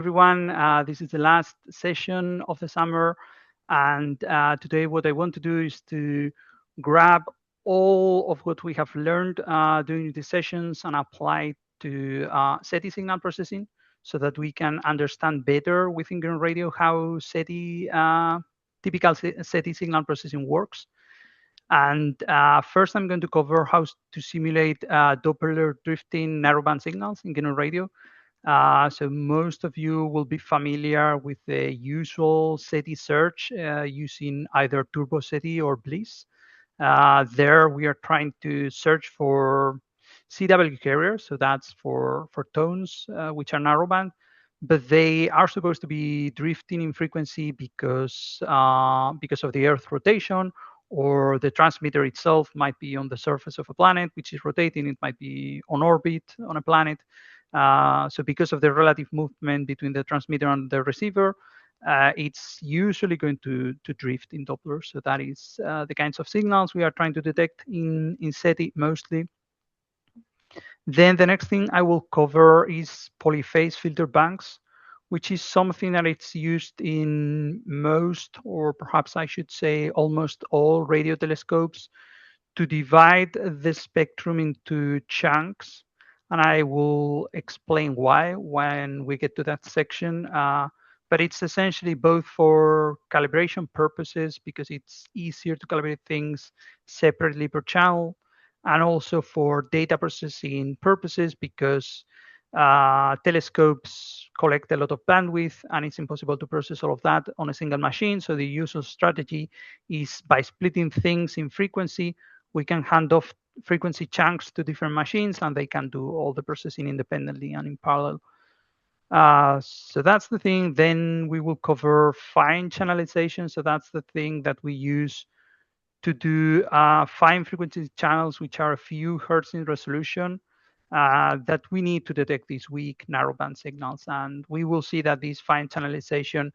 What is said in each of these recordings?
Everyone. This is the last session of the summer, and today what I want to do is to grab all of what we have learned during these sessions and apply it to SETI signal processing so that we can understand better within GNU Radio how SETI, typical SETI signal processing works. And first, I'm going to cover how to simulate Doppler drifting narrowband signals in GNU Radio. So most of you will be familiar with the usual SETI search using either Turbo SETI or Bliss. There we are trying to search for CW carriers, so that's for tones which are narrowband, but they are supposed to be drifting in frequency because of the Earth rotation, or the transmitter itself might be on the surface of a planet which is rotating. It might be on orbit on a planet. So because of the relative movement between the transmitter and the receiver, it's usually going to drift in Doppler. So that is the kinds of signals we are trying to detect in SETI mostly. Then the next thing I will cover is polyphase filter banks, which is something that it's used in most, or perhaps I should say almost all radio telescopes to divide the spectrum into chunks. And I will explain why when we get to that section. But it's essentially both for calibration purposes, because it's easier to calibrate things separately per channel, and also for data processing purposes, because telescopes collect a lot of bandwidth and it's impossible to process all of that on a single machine. So the usual strategy is by splitting things in frequency, we can hand off frequency chunks to different machines and they can do all the processing independently and in parallel. So that's the thing. Then we will cover fine channelization. So that's the thing that we use to do fine frequency channels, which are a few hertz in resolution, that we need to detect these weak narrowband signals. And we will see that this fine channelization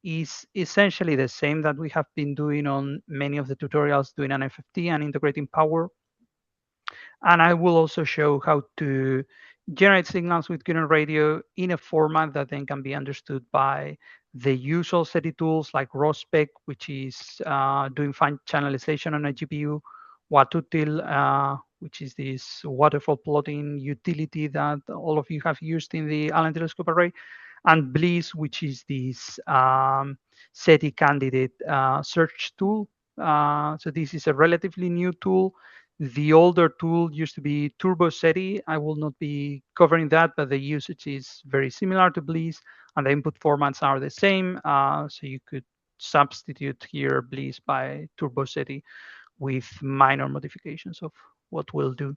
is essentially the same that we have been doing on many of the tutorials doing an FFT and integrating power. And I will also show how to generate signals with GNU Radio in a format that then can be understood by the usual SETI tools like ROSPEC, which is doing fine channelization on a GPU, Watutil, which is this waterfall plotting utility that all of you have used in the Allen Telescope Array, and Bliss, which is this SETI candidate search tool. So this is a relatively new tool. The older tool used to be Turbo SETI. I will not be covering that, but the usage is very similar to Bliss, and the input formats are the same. So you could substitute here Bliss by Turbo SETI with minor modifications of what we'll do.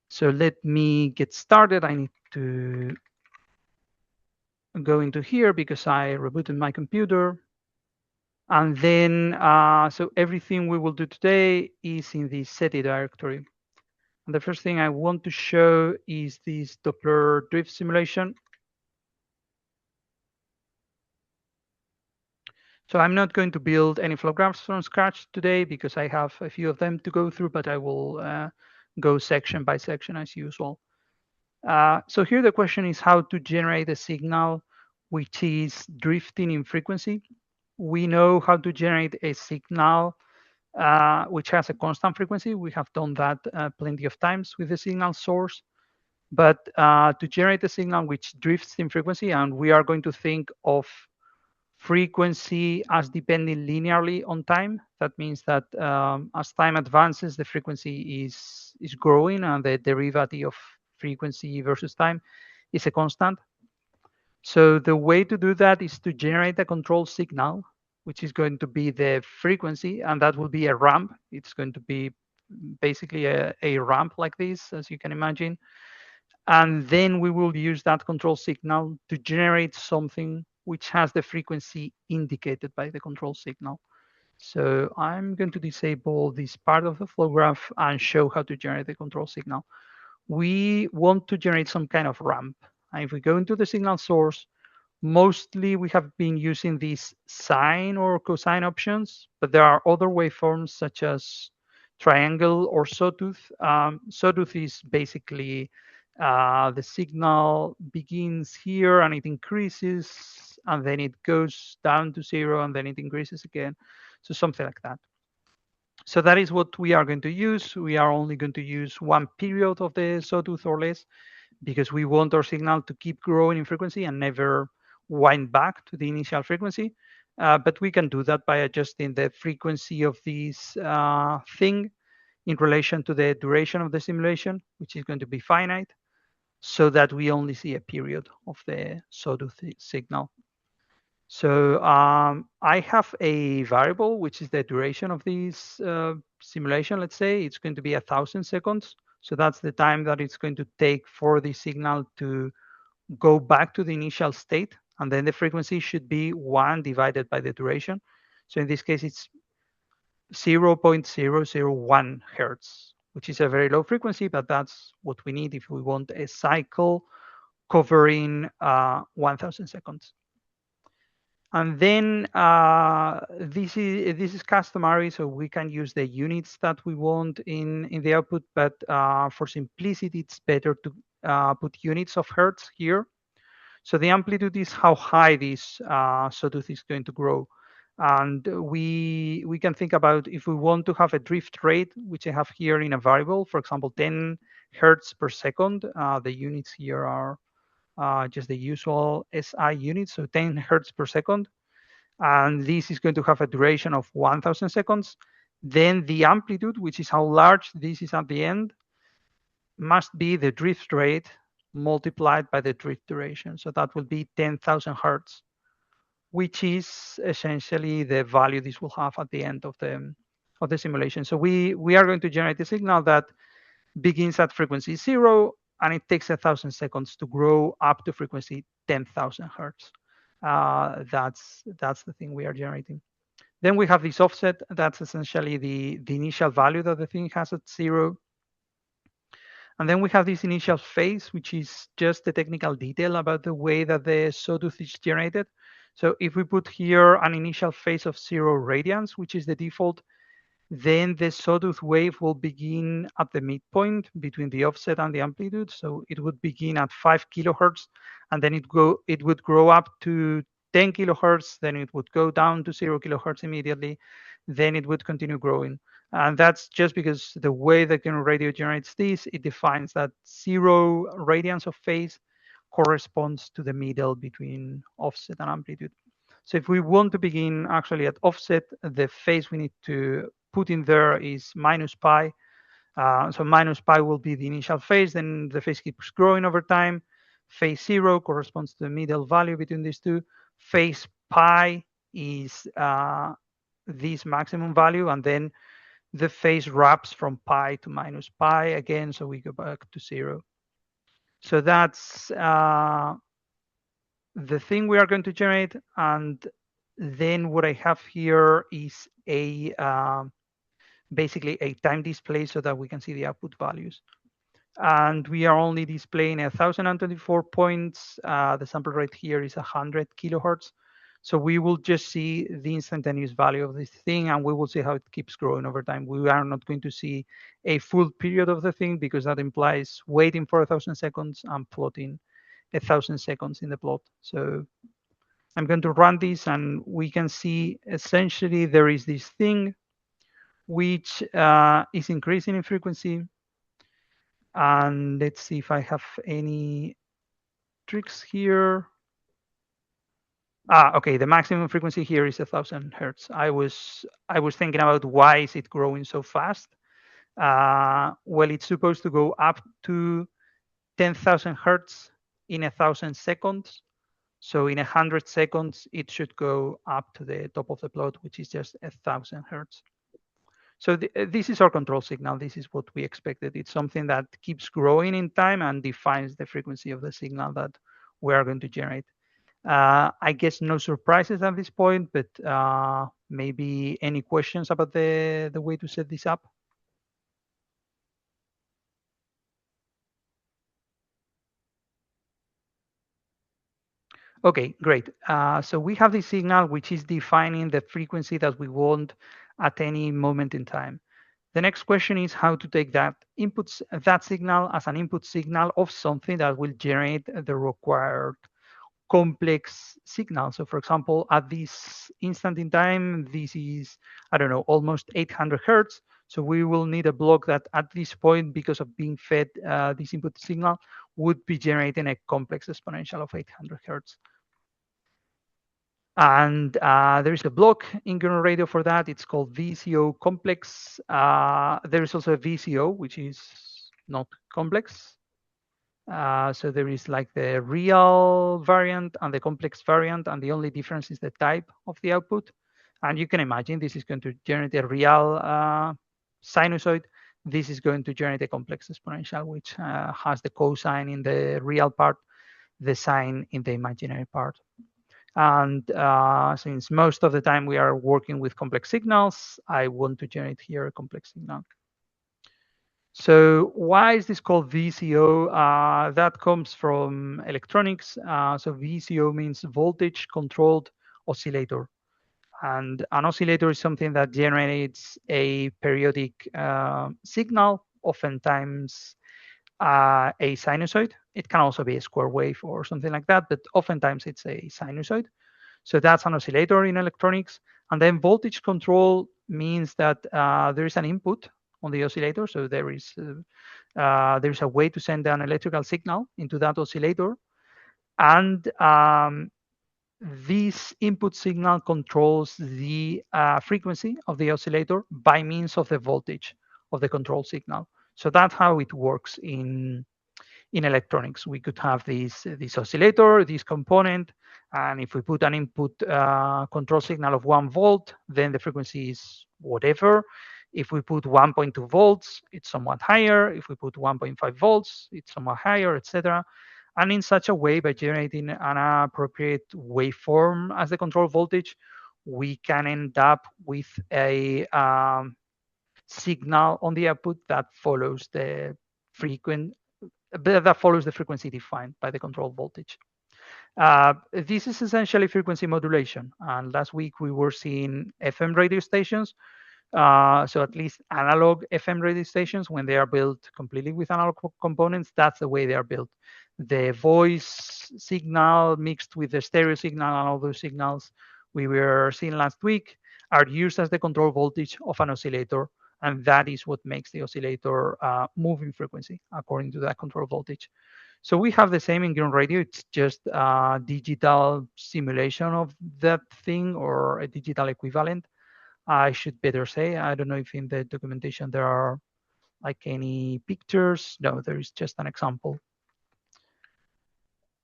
So let me get started. I need to go into here because I rebooted my computer. And then, so everything we will do today is in the SETI directory. And the first thing I want to show is this Doppler drift simulation. So I'm not going to build any flow graphs from scratch today because I have a few of them to go through, but I will go section by section as usual. So here the question is how to generate a signal which is drifting in frequency. We know how to generate a signal which has a constant frequency. We have done that plenty of times with the signal source. But to generate a signal which drifts in frequency, and we are going to think of frequency as depending linearly on time. That means that as time advances, the frequency is growing, and the derivative of frequency versus time is a constant. So the way to do that is to generate a control signal, which is going to be the frequency, and that will be a ramp. It's going to be basically a ramp like this, as you can imagine. And then we will use that control signal to generate something which has the frequency indicated by the control signal. So I'm going to disable this part of the flow graph and show how to generate the control signal. We want to generate some kind of ramp. And if we go into the signal source, mostly we have been using these sine or cosine options, but there are other waveforms such as triangle or sawtooth. Sawtooth is basically The signal begins here and it increases, and then it goes down to 0, and then it increases again. So something like that. So that is what we are going to use. We are only going to use one period of the sawtooth or less, because we want our signal to keep growing in frequency and never wind back to the initial frequency. But we can do that by adjusting the frequency of this thing in relation to the duration of the simulation, which is going to be finite, so that we only see a period of the sawtooth signal. So I have a variable, which is the duration of this simulation. Let's say it's going to be 1,000 seconds. So that's the time that it's going to take for the signal to go back to the initial state. And then the frequency should be 1 divided by the duration. So in this case, it's 0.001 hertz, which is a very low frequency, but that's what we need if we want a cycle covering 1,000 seconds. And then this is customary, so we can use the units that we want in the output, but for simplicity, it's better to put units of hertz here. So the amplitude is how high this sawtooth is going to grow. And we can think about if we want to have a drift rate, which I have here in a variable, for example, 10 hertz per second. The units here are just the usual SI units, so 10 hertz per second. And this is going to have a duration of 1,000 seconds. Then the amplitude, which is how large this is at the end, must be the drift rate multiplied by the drift duration. So that will be 10,000 hertz, which is essentially the value this will have at the end of the simulation. So we are going to generate a signal that begins at frequency 0, and it takes 1,000 seconds to grow up to frequency 10,000 hertz. That's the thing we are generating. Then we have this offset. That's essentially the initial value that the thing has at 0. And then we have this initial phase, which is just the technical detail about the way that the sawtooth is generated. So if we put here an initial phase of 0 radians, which is the default, then the sawtooth wave will begin at the midpoint between the offset and the amplitude. So it would begin at 5 kilohertz, and then it would grow up to 10 kilohertz, then it would go down to 0 kilohertz immediately, then it would continue growing. And that's just because the way the GNU radio generates this, it defines that 0 radians of phase corresponds to the middle between offset and amplitude. So if we want to begin actually at offset, the phase we need to put in there is minus pi. So minus pi will be the initial phase, then the phase keeps growing over time. Phase 0 corresponds to the middle value between these two. Phase pi is this maximum value, and then the phase wraps from pi to minus pi again, so we go back to 0. So that's the thing we are going to generate. And then what I have here is a basically a time display so that we can see the output values. And we are only displaying 1,024 points. The sample rate here is 100 kilohertz. So we will just see the instantaneous value of this thing, and we will see how it keeps growing over time. We are not going to see a full period of the thing, because that implies waiting for 1,000 seconds and plotting 1,000 seconds in the plot. So I'm going to run this, and we can see essentially there is this thing which is increasing in frequency. And let's see if I have any tricks here. Okay, the maximum frequency here is 1,000 hertz. I was thinking about why is it growing so fast. Well, it's supposed to go up to 10,000 hertz in 1,000 seconds. So in 100 seconds, it should go up to the top of the plot, which is just 1,000 hertz. So this is our control signal. This is what we expected. It's something that keeps growing in time and defines the frequency of the signal that we are going to generate. I guess no surprises at this point, but maybe any questions about the way to set this up? Okay, great. So we have this signal which is defining the frequency that we want at any moment in time. The next question is how to take that that signal as an input signal of something that will generate the required complex signal. So for example, at this instant in time, this is, I don't know, almost 800 hertz. So we will need a block that at this point, because of being fed this input signal, would be generating a complex exponential of 800 hertz. And there is a block in GNU Radio for that. It's called VCO complex. There is also a VCO, which is not complex. So there is like the real variant and the complex variant, and the only difference is the type of the output. And you can imagine this is going to generate a real sinusoid. This is going to generate a complex exponential, which has the cosine in the real part, the sine in the imaginary part. And since most of the time we are working with complex signals, I want to generate here a complex signal. So why is this called VCO? That comes from electronics. So VCO means voltage controlled oscillator. And an oscillator is something that generates a periodic signal, oftentimes a sinusoid. It can also be a square wave or something like that, but oftentimes it's a sinusoid. So that's an oscillator in electronics. And then voltage control means that there is an input on the oscillator. So there is a way to send an electrical signal into that oscillator. And this input signal controls the frequency of the oscillator by means of the voltage of the control signal. So that's how it works in electronics. We could have this oscillator, this component, and if we put an input control signal of 1 volt, then the frequency is whatever. If we put 1.2 volts, it's somewhat higher. If we put 1.5 volts, it's somewhat higher, etc. And in such a way, by generating an appropriate waveform as the control voltage, we can end up with a signal on the output that follows the frequency defined by the control voltage. This is essentially frequency modulation. And last week we were seeing FM radio stations. So at least analog FM radio stations, when they are built completely with analog components, that's the way they are built. The voice signal mixed with the stereo signal and all those signals we were seeing last week are used as the control voltage of an oscillator. And that is what makes the oscillator move in frequency according to that control voltage. So we have the same in GNU Radio. It's just a digital simulation of that thing, or a digital equivalent, I should better say. I don't know if in the documentation there are like any pictures. No, there is just an example.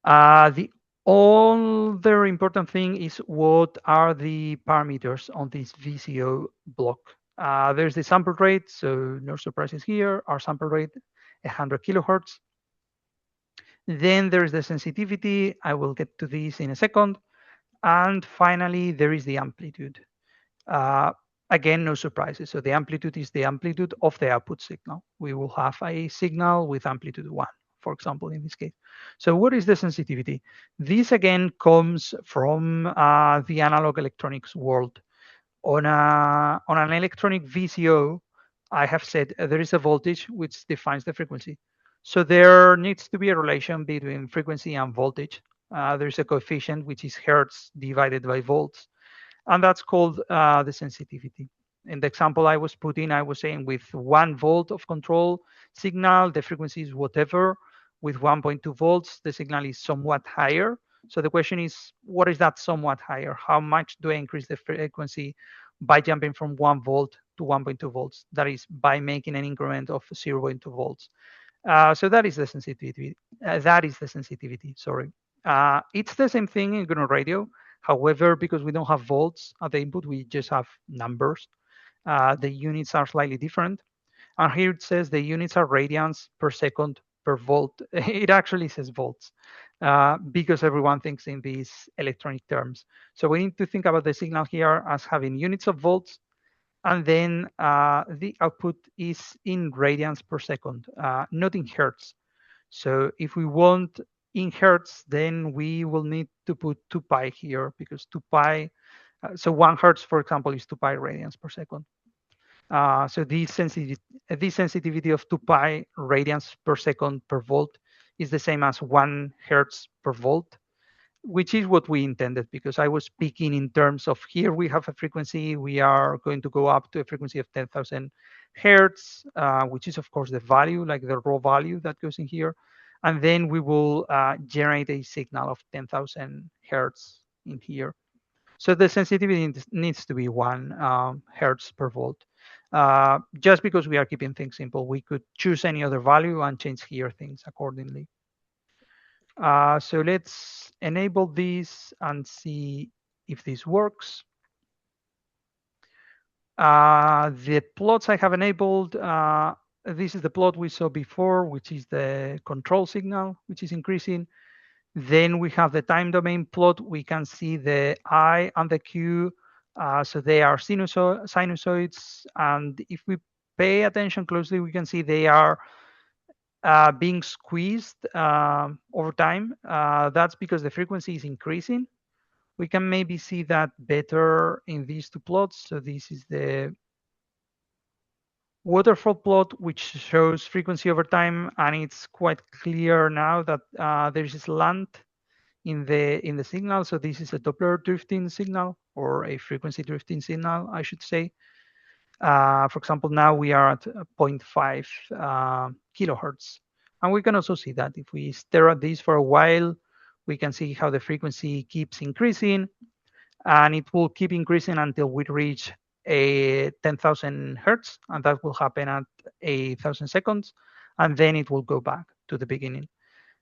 The other important thing is what are the parameters on this VCO block. There's the sample rate, so no surprises here. Our sample rate, 100 kilohertz. Then there's the sensitivity. I will get to this in a second. And finally, there is the amplitude. Again, no surprises. So the amplitude is the amplitude of the output signal. We will have a signal with amplitude 1, for example, in this case. So what is the sensitivity? This again comes from the analog electronics world. On an electronic VCO, I have said there is a voltage which defines the frequency. So there needs to be a relation between frequency and voltage. There's a coefficient which is hertz divided by volts, and that's called the sensitivity. In the example I was putting, I was saying with 1 volt of control signal, the frequency is whatever. With 1.2 volts, the signal is somewhat higher. So the question is, what is that somewhat higher? How much do I increase the frequency by jumping from 1 volt to 1.2 volts? That is by making an increment of 0.2 volts. So that is the sensitivity. Sorry. It's the same thing in GNU Radio. However, because we don't have volts at the input, we just have numbers. The units are slightly different. And here it says the units are radians per second per volt. It actually says volts because everyone thinks in these electronic terms. So we need to think about the signal here as having units of volts, and then the output is in radians per second, not in hertz. So if we want in hertz, then we will need to put 2 pi here, because 2 pi, so 1 hertz, for example, is 2 pi radians per second. So this sensitivity of 2 pi radians per second per volt is the same as 1 hertz per volt, which is what we intended, because I was speaking in terms of here we have a frequency, we are going to go up to a frequency of 10,000 hertz, which is of course the value, like the raw value that goes in here. And then we will generate a signal of 10,000 hertz in here. So the sensitivity needs to be 1 hertz per volt. Just because we are keeping things simple, we could choose any other value and change here things accordingly. So let's enable this and see if this works. The plots I have enabled, this is the plot we saw before, which is the control signal, which is increasing. Then we have the time domain plot. We can see the I and the Q. So they are sinusoids. And if we pay attention closely, we can see they are being squeezed over time. That's because the frequency is increasing. We can maybe see that better in these two plots. So this is the waterfall plot, which shows frequency over time, and it's quite clear now that there is slant in the signal. So this is a Doppler drifting signal, or a frequency drifting signal, I should say. For example, now we are at 0.5 kilohertz. And we can also see that if we stare at this for a while, we can see how the frequency keeps increasing, and it will keep increasing until we reach a 10,000 hertz, and that will happen at 1,000 seconds, and then it will go back to the beginning.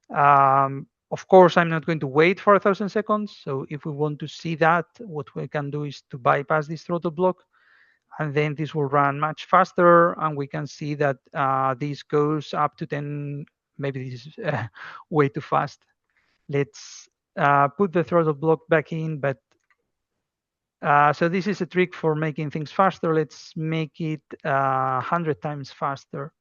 Of course, I'm not going to wait for 1,000 seconds. So if we want to see that, what we can do is to bypass this throttle block, and then this will run much faster, and we can see that this goes up to 10. Maybe this is way too fast. Let's put the throttle block back in, but so this is a trick for making things faster. Let's make it 100 times faster.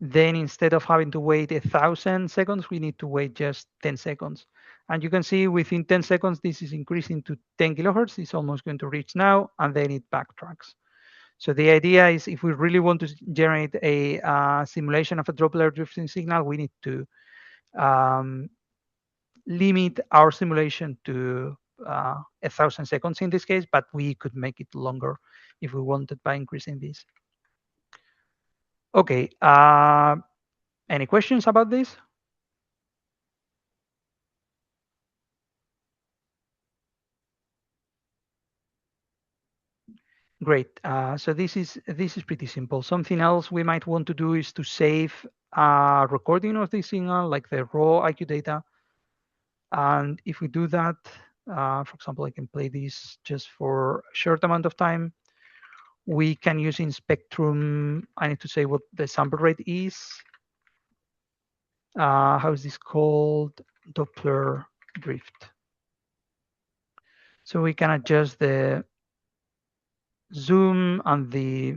Then instead of having to wait 1,000 seconds, we need to wait just 10 seconds. And you can see within 10 seconds, this is increasing to 10 kilohertz. It's almost going to reach now, and then it backtracks. So the idea is, if we really want to generate a simulation of a Doppler drifting signal, we need to limit our simulation to 1,000 seconds in this case, but we could make it longer if we wanted by increasing this. Okay, any questions about this? Great. So this is pretty simple. Something else we might want to do is to save a recording of the signal, like the raw IQ data. And if we do that, for example, I can play this just for a short amount of time. We can use in Spectrum, I need to say what the sample rate is. How is this called? Doppler drift. So we can adjust the zoom and the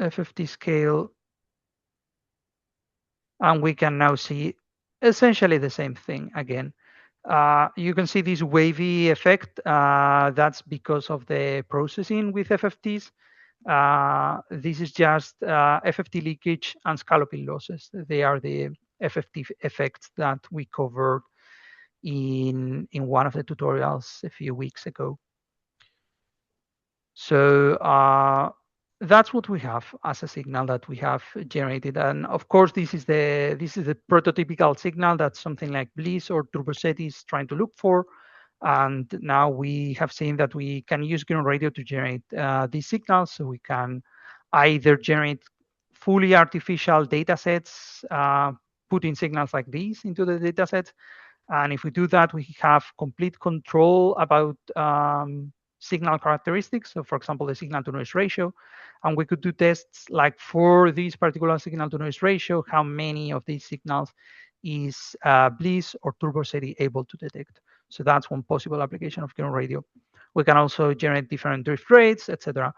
FFT scale. And we can now see essentially the same thing again. You can see this wavy effect. That's because of the processing with FFTs. This is just FFT leakage and scalloping losses. They are the FFT effects that we covered in one of the tutorials a few weeks ago. So that's what we have as a signal that we have generated. And of course, this is the prototypical signal that something like Bliss or TurboSETI is trying to look for. And now we have seen that we can use GNU Radio to generate these signals. So we can either generate fully artificial data sets, putting signals like these into the data sets. And if we do that, we have complete control about signal characteristics. So for example, the signal to noise ratio. And we could do tests like, for this particular signal to noise ratio, how many of these signals is Bliss or TurboSETI able to detect. So that's one possible application of GNU Radio. We can also generate different drift rates, etc.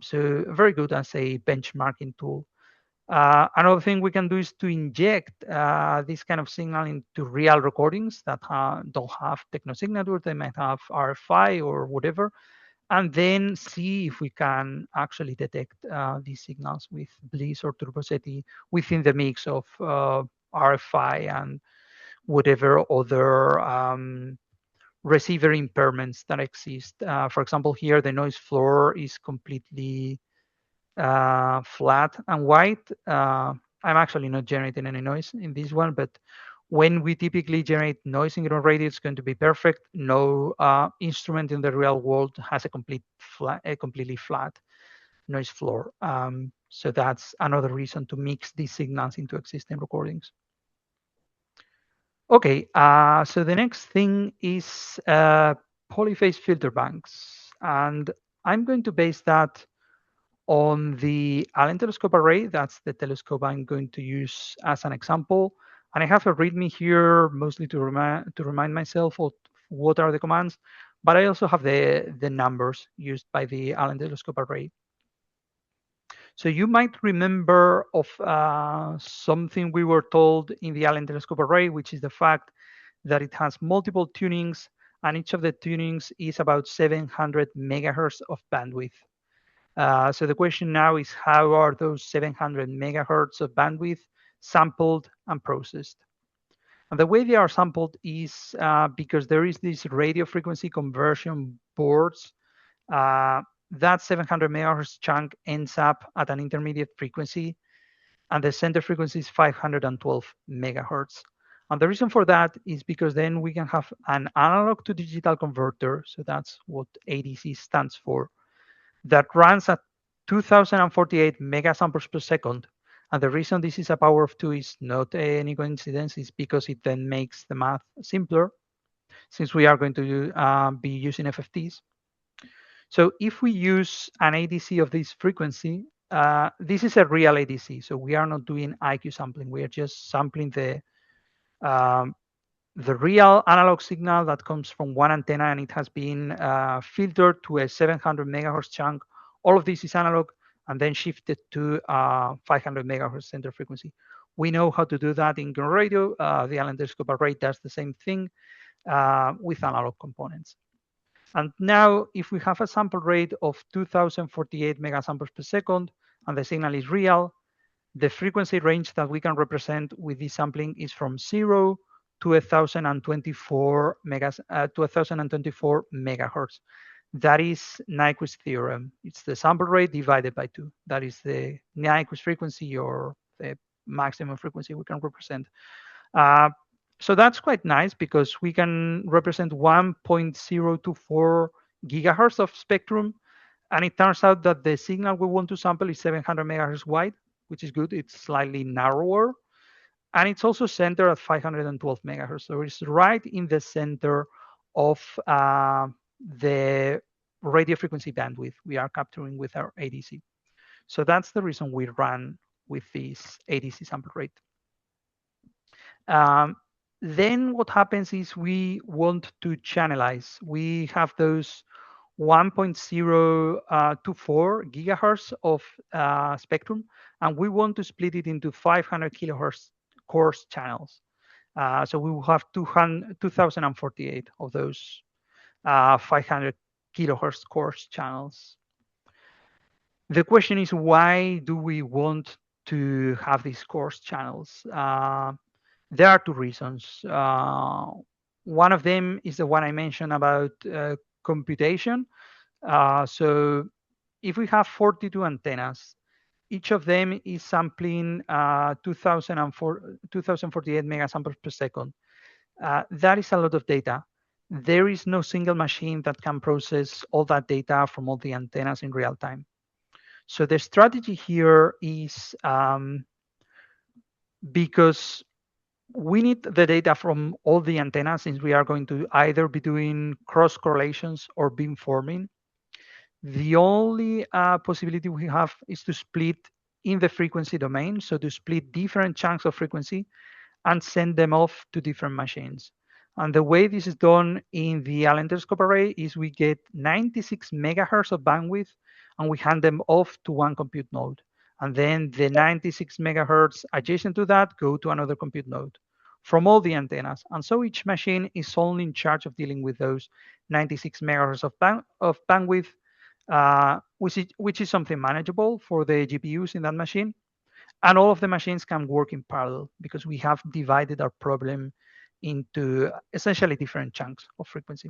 So very good as a benchmarking tool. Another thing we can do is to inject this kind of signal into real recordings that don't have techno signature. They might have RFI or whatever, and then see if we can actually detect these signals with Bliss or Turbo SETI within the mix of RFI and whatever other receiver impairments that exist. For example, here the noise floor is completely flat and white. I'm actually not generating any noise in this one, but when we typically generate noise in ground radio, it's going to be perfect. No instrument in the real world has a completely flat noise floor. So that's another reason to mix these signals into existing recordings. Okay, so the next thing is polyphase filter banks. And I'm going to base that on the Allen telescope array. That's the telescope I'm going to use as an example. And I have a README here, mostly to remind myself of what are the commands, but I also have the numbers used by the Allen telescope array. So you might remember of something we were told in the Allen telescope array, which is the fact that it has multiple tunings, and each of the tunings is about 700 megahertz of bandwidth. So the question now is, how are those 700 megahertz of bandwidth sampled and processed? And the way they are sampled is because there is this radio frequency conversion boards. That 700 megahertz chunk ends up at an intermediate frequency, and the center frequency is 512 megahertz. And the reason for that is because then we can have an analog to digital converter. So that's what ADC stands for, that runs at 2048 megasamples per second. And the reason this is a power of 2 is not any coincidence, is because it then makes the math simpler, since we are going to be using FFTs. So if we use an ADC of this frequency, this is a real ADC. So we are not doing IQ sampling. We are just sampling the real analog signal that comes from one antenna, and it has been filtered to a 700 megahertz chunk. All of this is analog and then shifted to 500 megahertz center frequency. We know how to do that in ground radio. The Allen telescope array does the same thing with analog components. And now, if we have a sample rate of 2048 megasamples per second, and the signal is real, the frequency range that we can represent with this sampling is from 0 to 1024 megahertz. That is Nyquist theorem. It's the sample rate divided by 2. That is the Nyquist frequency, or the maximum frequency we can represent. So that's quite nice, because we can represent 1.024 gigahertz of spectrum. And it turns out that the signal we want to sample is 700 megahertz wide, which is good. It's slightly narrower. And it's also centered at 512 megahertz. So it's right in the center of the radio frequency bandwidth we are capturing with our ADC. So that's the reason we run with this ADC sample rate. Then what happens is we want to channelize. We have those 1.024 gigahertz of spectrum, and we want to split it into 500 kilohertz coarse channels. So we will have 2048 of those 500 kilohertz coarse channels. The question is, why do we want to have these coarse channels? There are two reasons. One of them is the one I mentioned about computation. So if we have 42 antennas, each of them is sampling 2048 megasamples per second. That is a lot of data. There is no single machine that can process all that data from all the antennas in real time. So the strategy here is because we need the data from all the antennas, since we are going to either be doing cross correlations or beamforming. The only possibility we have is to split in the frequency domain, so to split different chunks of frequency and send them off to different machines. And the way this is done in the Allen telescope array is we get 96 megahertz of bandwidth, and we hand them off to one compute node. And then the 96 megahertz adjacent to that go to another compute node from all the antennas. And so each machine is only in charge of dealing with those 96 megahertz of bandwidth, which is something manageable for the GPUs in that machine. And all of the machines can work in parallel because we have divided our problem into essentially different chunks of frequency.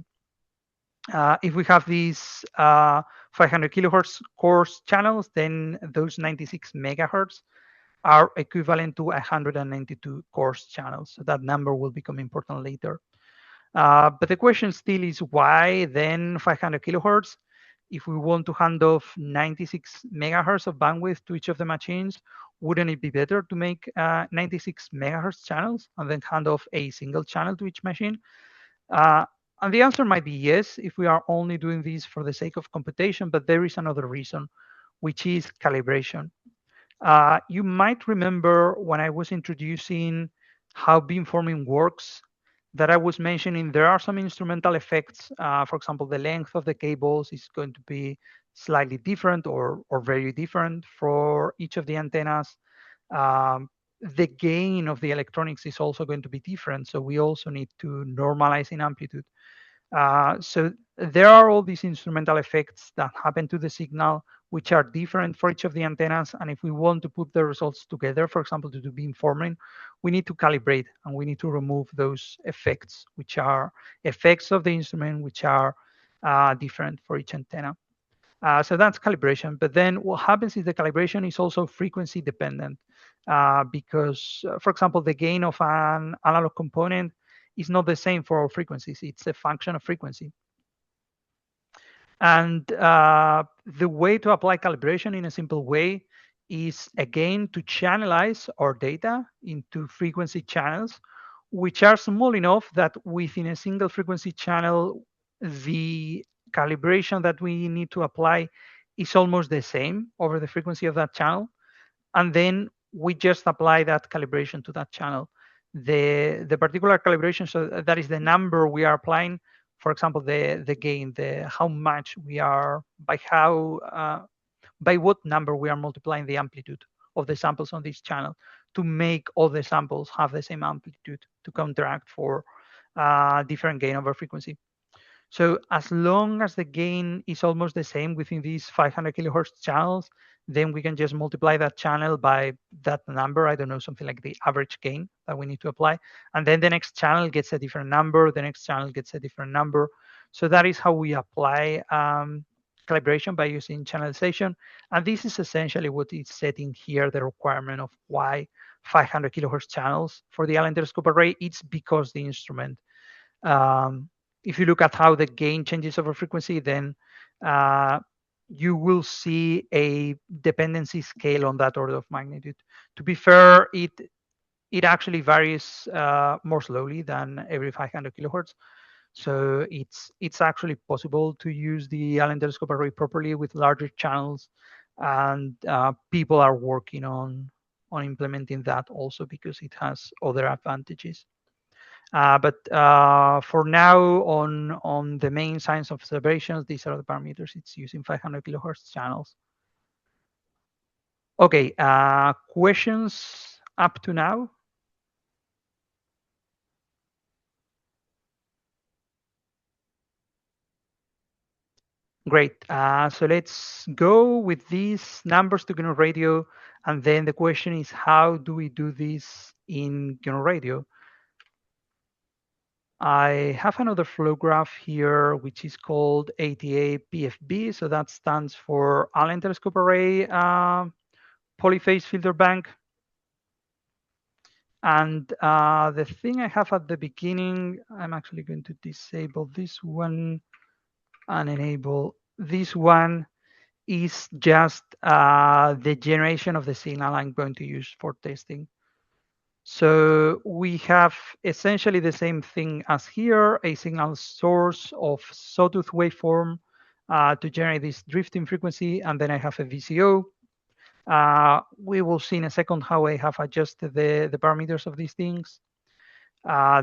If we have these 500 kilohertz coarse channels, then those 96 megahertz are equivalent to 192 coarse channels. So that number will become important later. But the question still is why then 500 kilohertz? If we want to hand off 96 megahertz of bandwidth to each of the machines, wouldn't it be better to make 96 megahertz channels and then hand off a single channel to each machine? And the answer might be yes, if we are only doing this for the sake of computation, but there is another reason, which is calibration. You might remember when I was introducing how beamforming works, that I was mentioning there are some instrumental effects. For example, the length of the cables is going to be slightly different or very different for each of the antennas. The gain of the electronics is also going to be different. So we also need to normalize in amplitude. So there are all these instrumental effects that happen to the signal, which are different for each of the antennas. And if we want to put the results together, for example, to do beamforming, we need to calibrate and we need to remove those effects, which are effects of the instrument, which are different for each antenna. So that's calibration. But then what happens is the calibration is also frequency dependent because, for example, the gain of an analog component is not the same for all frequencies. It's a function of frequency. And the way to apply calibration in a simple way is, again, to channelize our data into frequency channels, which are small enough that within a single frequency channel, the calibration that we need to apply is almost the same over the frequency of that channel. And then we just apply that calibration to that channel. The particular calibration, so that is the number we are applying. For example, the gain, the how much we are, by what number we are multiplying the amplitude of the samples on this channel to make all the samples have the same amplitude to counteract for different gain over frequency. So as long as the gain is almost the same within these 500 kilohertz channels, then we can just multiply that channel by that number. I don't know, something like the average gain that we need to apply. And then the next channel gets a different number. The next channel gets a different number. So that is how we apply calibration, by using channelization. And this is essentially what is setting here the requirement of why 500 kilohertz channels for the Allen telescope array. It's because the instrument, if you look at how the gain changes over frequency, then you will see a dependency scale on that order of magnitude. To be fair, it actually varies more slowly than every 500 kilohertz. So it's actually possible to use the Allen telescope array properly with larger channels, and people are working on implementing that also because it has other advantages. But for now, on the main science observations, these are the parameters it's using 500 kilohertz channels. Okay, questions up to now? Great. So let's go with these numbers to GNU Radio. And then the question is, how do we do this in GNU Radio? I have another flow graph here, which is called ATA PFB. So that stands for Allen Telescope Array Polyphase Filter Bank. And the thing I have at the beginning, I'm actually going to disable this one and enable this one, is just the generation of the signal I'm going to use for testing. So we have essentially the same thing as here, a signal source of sawtooth waveform to generate this drifting frequency, and then I have a VCO. We will see in a second how I have adjusted the parameters of these things.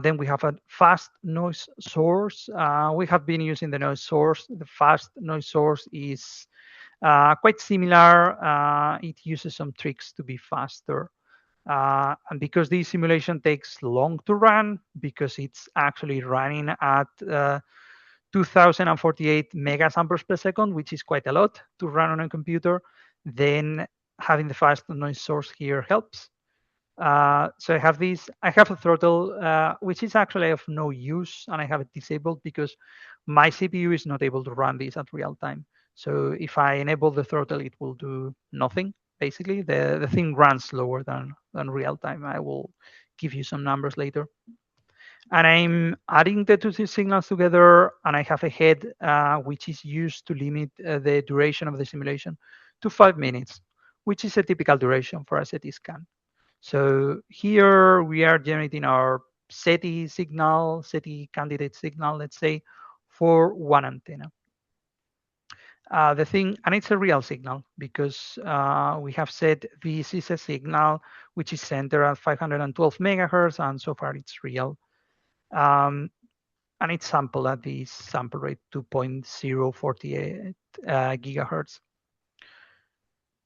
Then we have a fast noise source. We have been using the noise source. The fast noise source is quite similar. It uses some tricks to be faster. And because this simulation takes long to run, because it's actually running at 2048 megasamples per second, which is quite a lot to run on a computer, then having the fast noise source here helps. So I have a throttle, which is actually of no use, and I have it disabled because my CPU is not able to run this at real time. So if I enable the throttle, it will do nothing. Basically, the thing runs slower than real time. I will give you some numbers later. And I'm adding the two signals together, and I have a head which is used to limit the duration of the simulation to 5 minutes, which is a typical duration for a SETI scan. So here we are generating our SETI signal, SETI candidate signal, let's say, for one antenna. And it's a real signal because we have said this is a signal which is centered at 512 megahertz, and so far it's real. And it's sampled at the sample rate 2.048 gigahertz.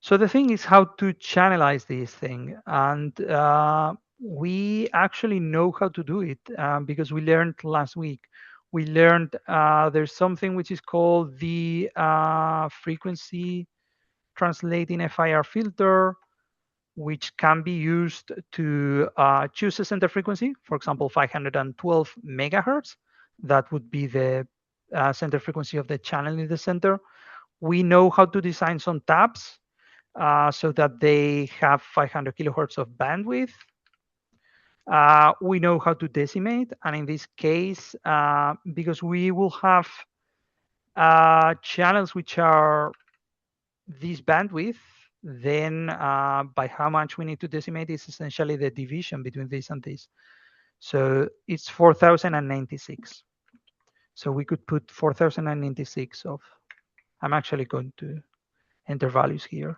So the thing is how to channelize this thing, and we actually know how to do it because we learned last week. We learned there's something which is called the frequency translating FIR filter, which can be used to choose a center frequency, for example, 512 megahertz. That would be the center frequency of the channel in the center. We know how to design some tabs so that they have 500 kilohertz of bandwidth. We know how to decimate, and in this case, because we will have channels which are this bandwidth, then by how much we need to decimate is essentially the division between this and this. So it's 4096. So we could put 4096 of, I'm actually going to enter values here.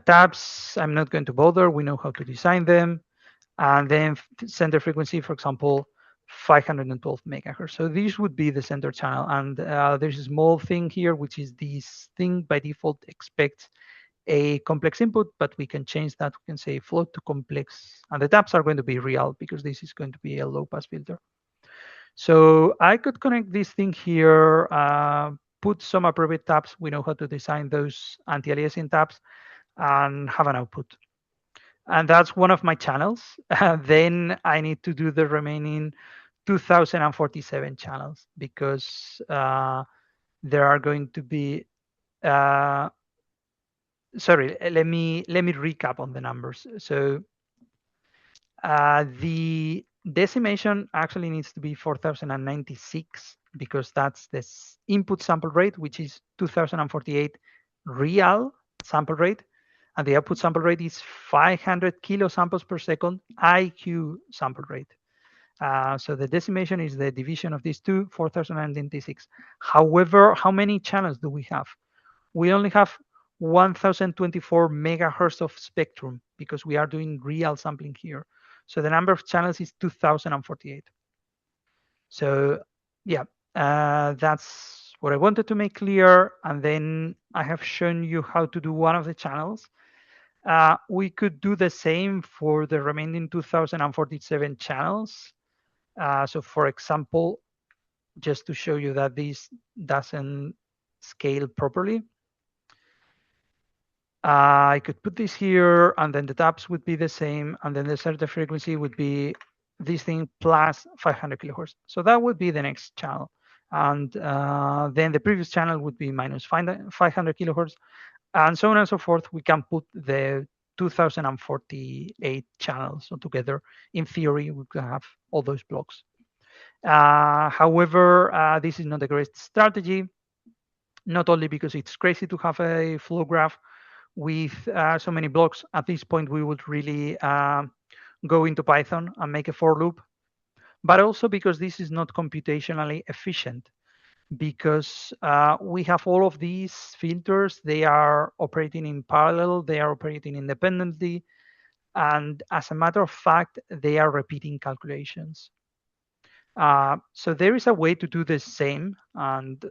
Tabs, I'm not going to bother. We know how to design them. And then center frequency, for example, 512 megahertz. So this would be the center channel. And there's a small thing here, which is this thing by default expects a complex input, but we can change that. We can say float to complex. And the tabs are going to be real because this is going to be a low pass filter. So I could connect this thing here, put some appropriate tabs. We know how to design those anti-aliasing tabs and have an output. And that's one of my channels. Then I need to do the remaining 2047 channels because there are going to be, sorry, let me recap on the numbers. So the decimation actually needs to be 4096 because that's the input sample rate, which is 2048 real sample rate. And the output sample rate is 500 kilosamples per second IQ sample rate. So the decimation is the division of these two, 4096. However, how many channels do we have? We only have 1024 megahertz of spectrum because we are doing real sampling here. So the number of channels is 2048. So yeah, that's what I wanted to make clear. And then I have shown you how to do one of the channels. We could do the same for the remaining 2047 channels. So for example, just to show you that this doesn't scale properly, I could put this here, and then the tabs would be the same, and then the center frequency would be this thing plus 500 kilohertz. So that would be the next channel. And then the previous channel would be minus 500 kilohertz, and so on and so forth. We can put the 2048 channels together. In theory, we can have all those blocks. However, this is not a great strategy, not only because it's crazy to have a flow graph with so many blocks. At this point, we would really go into Python and make a for loop, but also because this is not computationally efficient, because we have all of these filters. They are operating in parallel. They are operating independently. And as a matter of fact, they are repeating calculations. So there is a way to do the same. And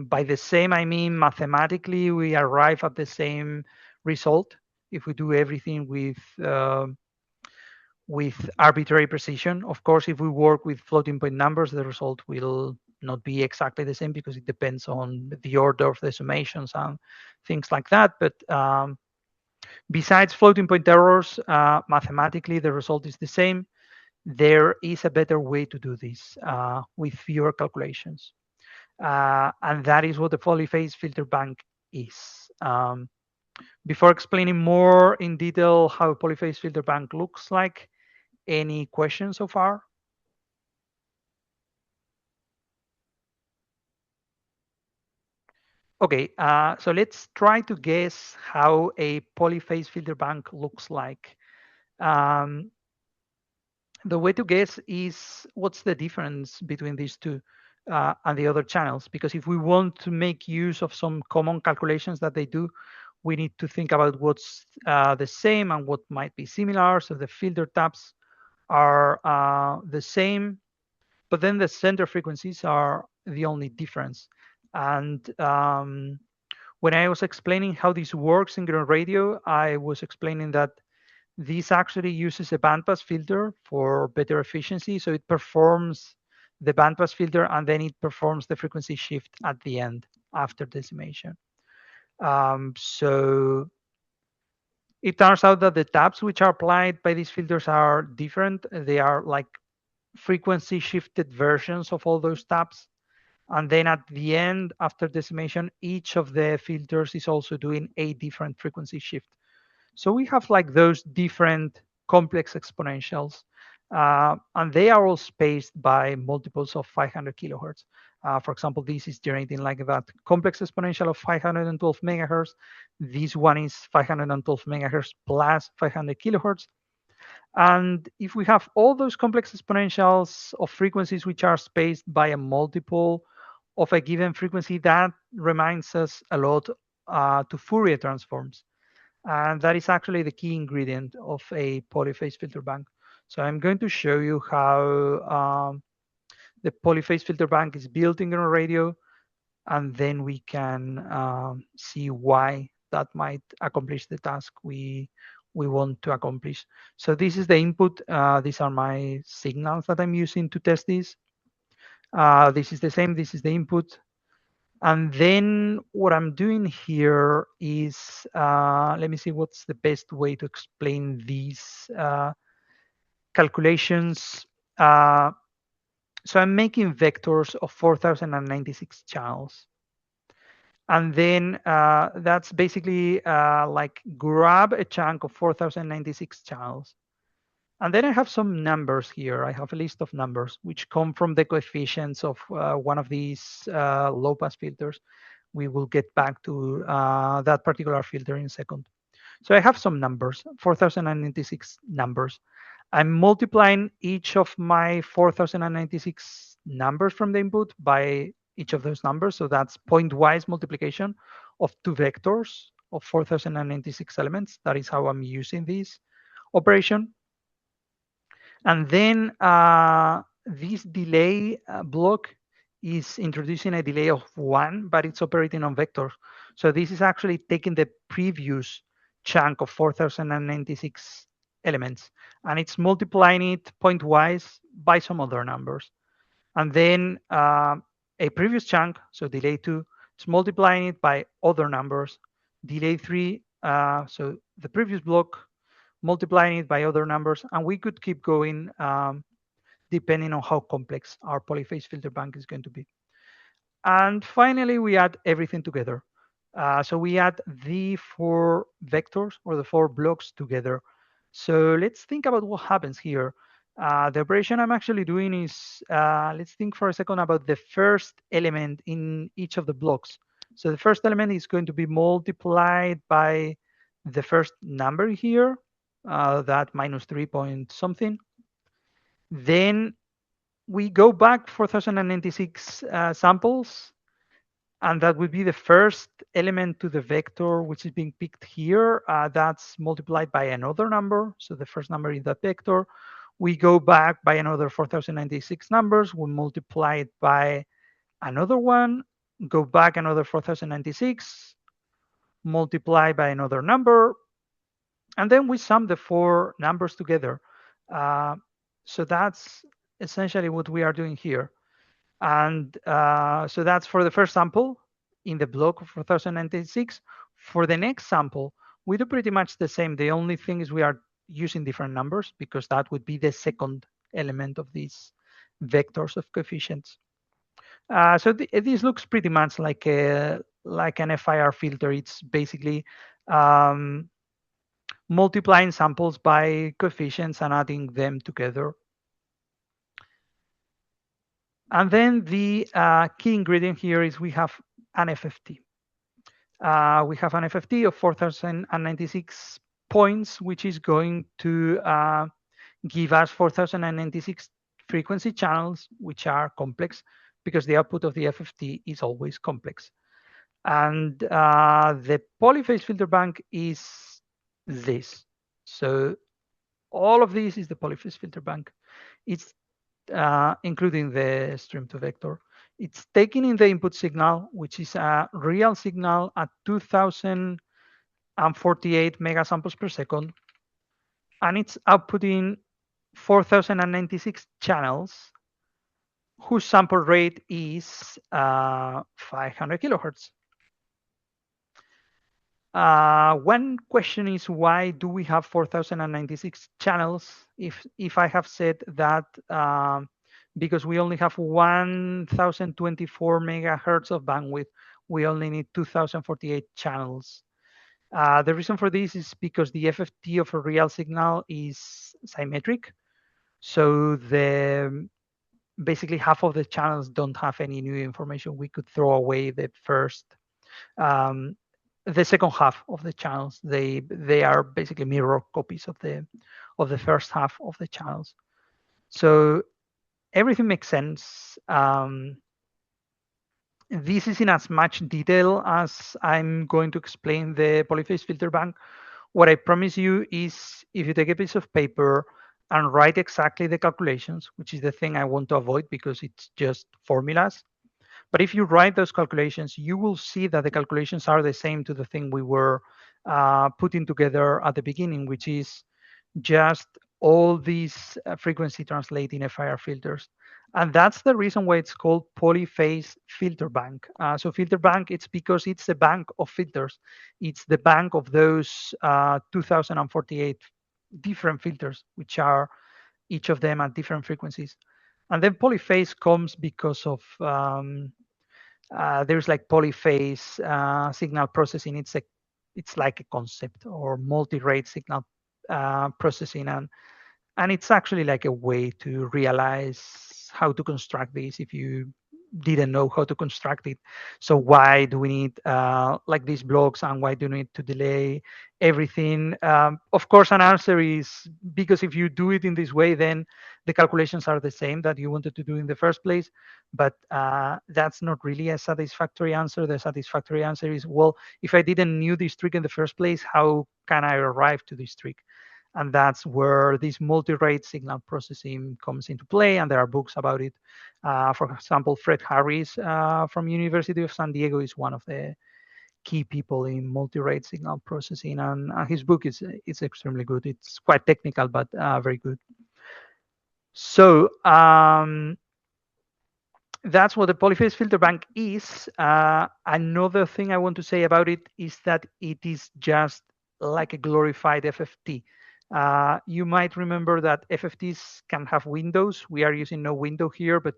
by the same, I mean mathematically, we arrive at the same result if we do everything with arbitrary precision. Of course, if we work with floating point numbers, the result will not be exactly the same because it depends on the order of the summations and things like that. But besides floating point errors, mathematically, the result is the same. There is a better way to do this with fewer calculations. And that is what the polyphase filter bank is. Before explaining more in detail how a polyphase filter bank looks like, any questions so far? Okay, so let's try to guess how a polyphase filter bank looks like. Um, the way to guess is what's the difference between these two and the other channels. Because if we want to make use of some common calculations that they do, we need to think about what's the same and what might be similar. So the filter tabs are the same, but then the center frequencies are the only difference. And when I was explaining how this works in GNU Radio, I was explaining that this actually uses a bandpass filter for better efficiency. So it performs the bandpass filter and then it performs the frequency shift at the end after decimation. So it turns out that the tabs which are applied by these filters are different. They are like frequency shifted versions of all those tabs. And then at the end, after decimation, each of the filters is also doing a different frequency shift. So we have like those different complex exponentials, and they are all spaced by multiples of 500 kilohertz. For example, this is generating like that complex exponential of 512 megahertz. This one is 512 megahertz plus 500 kilohertz. And if we have all those complex exponentials of frequencies which are spaced by a multiple of a given frequency, that reminds us a lot to Fourier transforms. And that is actually the key ingredient of a polyphase filter bank. So I'm going to show you how the polyphase filter bank is built in GNU Radio, and then we can see why that might accomplish the task we want to accomplish. So this is the input. These are my signals that I'm using to test this. This is the same. This is the input. And then what I'm doing here is, let me see what's the best way to explain these calculations. So I'm making vectors of 4096 channels. And then that's basically like grab a chunk of 4096 channels. And then I have some numbers here. I have a list of numbers which come from the coefficients of one of these low pass filters. We will get back to that particular filter in a second. So I have some numbers, 4096 numbers. I'm multiplying each of my 4096 numbers from the input by each of those numbers. So that's point-wise multiplication of two vectors of 4096 elements. That is how I'm using this operation. And then this delay block is introducing a delay of 1, but it's operating on vectors. So this is actually taking the previous chunk of 4096 elements, and it's multiplying it point-wise by some other numbers. And then a previous chunk, so delay 2, it's multiplying it by other numbers. Delay 3, so the previous block, multiplying it by other numbers, and we could keep going depending on how complex our polyphase filter bank is going to be. And finally, we add everything together. So we add the 4 vectors or the 4 blocks together. So let's think about what happens here. The operation I'm actually doing is, let's think for a second about the first element in each of the blocks. So the first element is going to be multiplied by the first number here, that minus 3 point something. Then we go back 4096 samples, And that would be the first element to the vector, which is being picked here. That's multiplied by another number. So the first number in that vector. We go back by another 4096 numbers. We multiply it by another one, go back another 4096, multiply by another number, and then we sum the four numbers together. Uh, so that's essentially what we are doing here. And so that's for the first sample in the block of 4096. For the next sample, we do pretty much the same. The only thing is we are using different numbers because that would be the second element of these vectors of coefficients. So this looks pretty much like an FIR filter. It's basically um, multiplying samples by coefficients and adding them together. And then the key ingredient here is we have an FFT. We have an FFT of 4096 points, which is going to give us 4096 frequency channels, which are complex because the output of the FFT is always complex. And the polyphase filter bank is this. So all of this is the polyphase filter bank. It's including the stream to vector. It's taking in the input signal, which is a real signal at 2048 megasamples per second, and it's outputting 4096 channels whose sample rate is 500 kilohertz. One question is, why do we have 4096 channels if I have said that because we only have 1024 megahertz of bandwidth, we only need 2048 channels. The reason for this is because the FFT of a real signal is symmetric. So basically half of the channels don't have any new information. We could throw away the second half of the channels. They are basically mirror copies of the first half of the channels. So everything makes sense. This is in as much detail as I'm going to explain the polyphase filter bank. What I promise you is, if you take a piece of paper and write exactly the calculations, which is the thing I want to avoid because it's just formulas. But if you write those calculations, you will see that the calculations are the same to the thing we were putting together at the beginning, which is just all these frequency translating FIR filters. And that's the reason why it's called polyphase filter bank. So filter bank, it's because it's a bank of filters. It's the bank of those 2048 different filters, which are each of them at different frequencies. And then polyphase comes because of there's like polyphase signal processing. It's like a concept, or multi-rate signal processing, and it's actually like a way to realize how to construct this if you didn't know how to construct it. So why do we need like these blocks, and why do we need to delay everything? Of course, an answer is because if you do it in this way, then the calculations are the same that you wanted to do in the first place. But that's not really a satisfactory answer. The satisfactory answer is, well, if I didn't knew this trick in the first place, how can I arrive to this trick? And that's where this multi-rate signal processing comes into play, and there are books about it. For example, Fred Harris from University of San Diego is one of the key people in multi-rate signal processing, and his book is extremely good. It's quite technical, but very good. So that's what the polyphase filter bank is. Another thing I want to say about it is that it is just like a glorified FFT. You might remember that FFTs can have windows. We are using no window here, but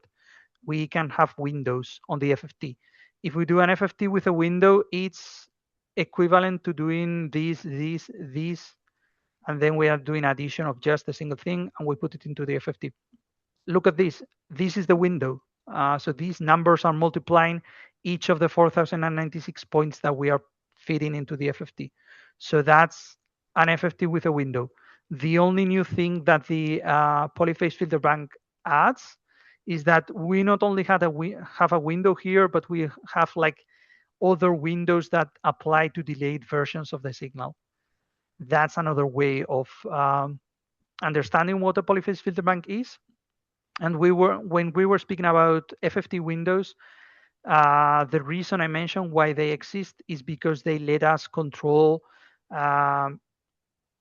we can have windows on the FFT. If we do an FFT with a window, it's equivalent to doing this, and then we are doing addition of just a single thing, and we put it into the FFT. Look at this. This is the window. So these numbers are multiplying each of the 4096 points that we are feeding into the FFT. So that's an FFT with a window. The only new thing that the polyphase filter bank adds is that we not only have a window here, but we have like other windows that apply to delayed versions of the signal. That's another way of understanding what a polyphase filter bank is. And when we were speaking about FFT windows, the reason I mentioned why they exist is because they let us control um,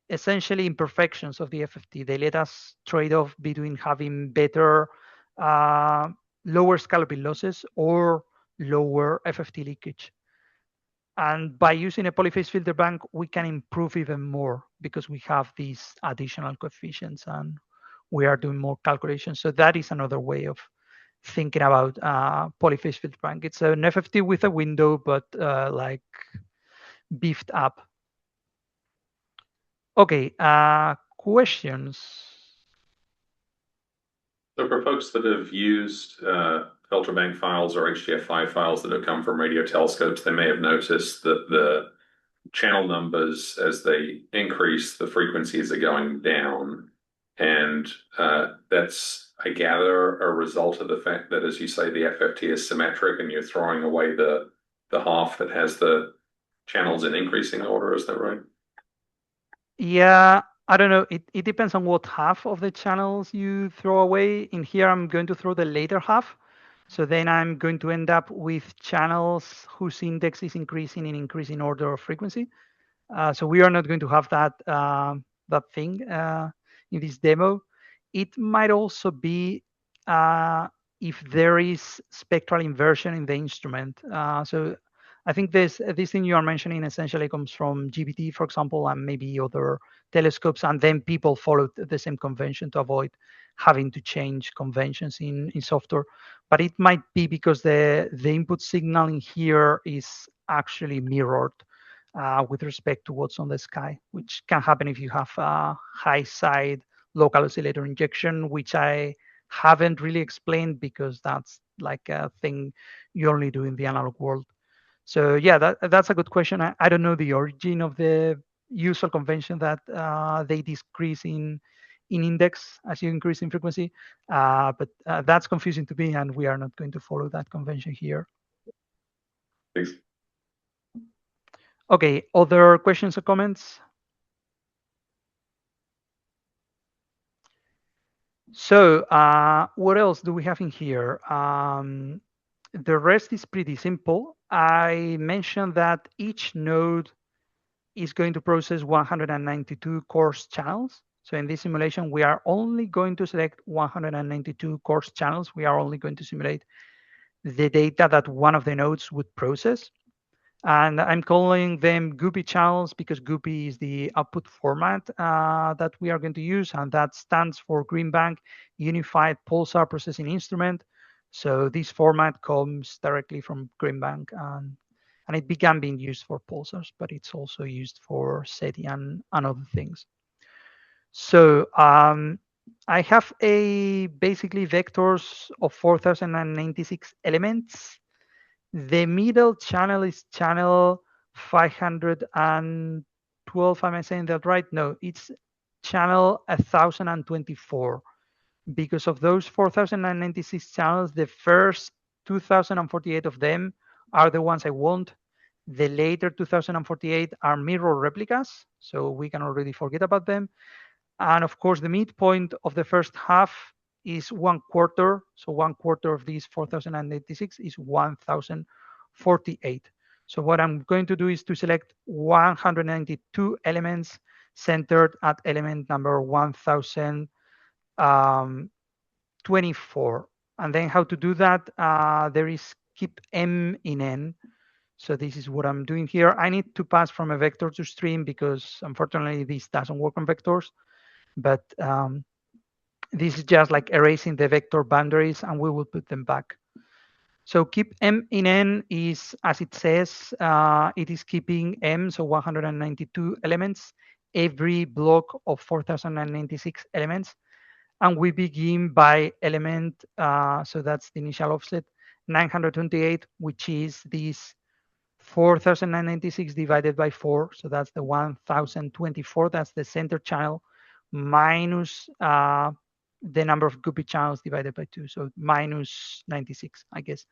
essentially imperfections of the FFT. They let us trade off between having better, uh, lower scalability losses or lower FFT leakage. And by using a polyphase filter bank, we can improve even more because we have these additional coefficients and we are doing more calculations. So that is another way of thinking about polyphase filter bank. It's an FFT with a window, but like beefed up. Okay, questions? So for folks that have used filter bank files or HDF5 files that have come from radio telescopes, they may have noticed that the channel numbers, as they increase, the frequencies are going down. And that's, I gather, a result of the fact that, as you say, the FFT is symmetric and you're throwing away the half that has the channels in increasing order. Is that right? Yeah, I don't know. It depends on what half of the channels you throw away. In here, I'm going to throw the later half. So then I'm going to end up with channels whose index is increasing in increasing order of frequency. So we are not going to have that thing in this demo. It might also be if there is spectral inversion in the instrument. So I think this thing you are mentioning essentially comes from GBT, for example, and maybe other telescopes, and then people followed the same convention to avoid having to change conventions in software. But it might be because the input signal in here is actually mirrored with respect to what's on the sky, which can happen if you have a high side local oscillator injection, which I haven't really explained because that's like a thing you only do in the analog world. So yeah, that's a good question. I don't know the origin of the usual convention that they decrease in index as you increase in frequency, but that's confusing to me, and we are not going to follow that convention here. Thanks. Okay, other questions or comments? So what else do we have in here? The rest is pretty simple. I mentioned that each node is going to process 192 coarse channels. So in this simulation, we are only going to select 192 coarse channels. We are only going to simulate the data that one of the nodes would process. And I'm calling them GUPI channels because GUPI is the output format that we are going to use, and that stands for Green Bank Unified Pulsar Processing Instrument. So this format comes directly from Green Bank, and it began being used for pulsars, but it's also used for SETI and other things. So I have basically vectors of 4,096 elements. The middle channel is channel 512. Am I saying that right? No, it's channel 1024. Because of those 4,096 channels, the first 2,048 of them are the ones I want. The later 2,048 are mirror replicas, so we can already forget about them. And of course, the midpoint of the first half is 1/4. So 1/4 of these 4,086 is 1,048. So what I'm going to do is to select 192 elements centered at element number 1,024. And then how to do that? There is keep m in n. So this is what I'm doing here. I need to pass from a vector to stream because unfortunately this doesn't work on vectors. But this is just like erasing the vector boundaries and we will put them back. So keep m in n is, as it says, it is keeping m, so 192 elements, every block of 4,096 elements. And we begin by element, so that's the initial offset, 928, which is this 4,996 divided by 4. So that's the 1,024. That's the center channel minus the number of GUPI channels divided by 2. So minus 96, I guess.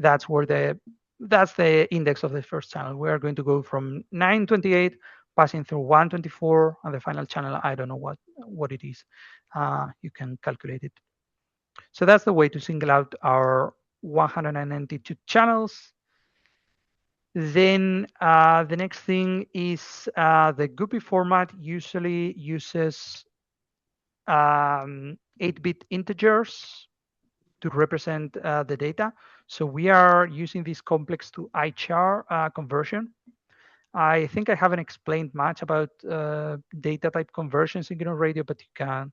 That's where the that's the index of the first channel. We are going to go from 928 passing through 124, and the final channel, I don't know what it is. You can calculate it. So that's the way to single out our 192 channels. Then the next thing is the Guppy format usually uses 8-bit integers to represent the data. So we are using this complex to ICHR conversion. I think I haven't explained much about data type conversions in GNU Radio, but you can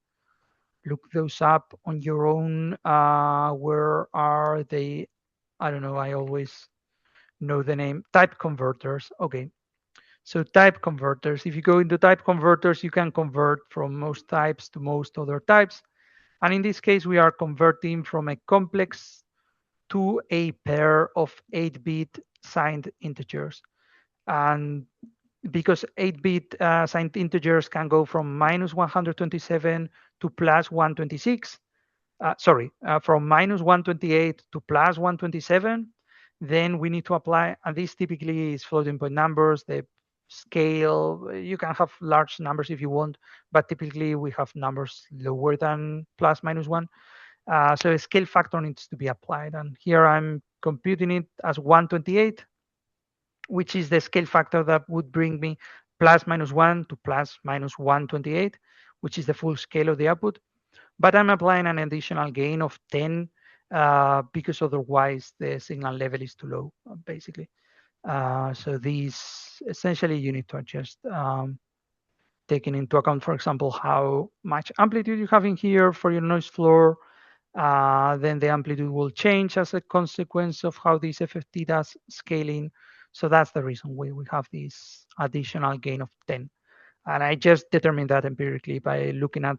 look those up on your own. Where are they? I don't know. I always know the name. Type converters. Okay. So type converters. If you go into type converters, you can convert from most types to most other types. And in this case, we are converting from a complex to a pair of 8-bit signed integers. And because 8-bit signed integers can go from minus 127 to plus 126, from minus 128 to plus 127, then we need to apply, and this typically is floating point numbers, the scale, you can have large numbers if you want, but typically we have numbers lower than plus minus one. So a scale factor needs to be applied. And here I'm computing it as 128, which is the scale factor that would bring me plus minus 1 to plus minus 128, which is the full scale of the output. But I'm applying an additional gain of 10 because otherwise the signal level is too low, basically. So these essentially you need to adjust, taking into account, for example, how much amplitude you have in here for your noise floor. Then the amplitude will change as a consequence of how this FFT does scaling. So that's the reason why we have this additional gain of 10. And I just determined that empirically by looking at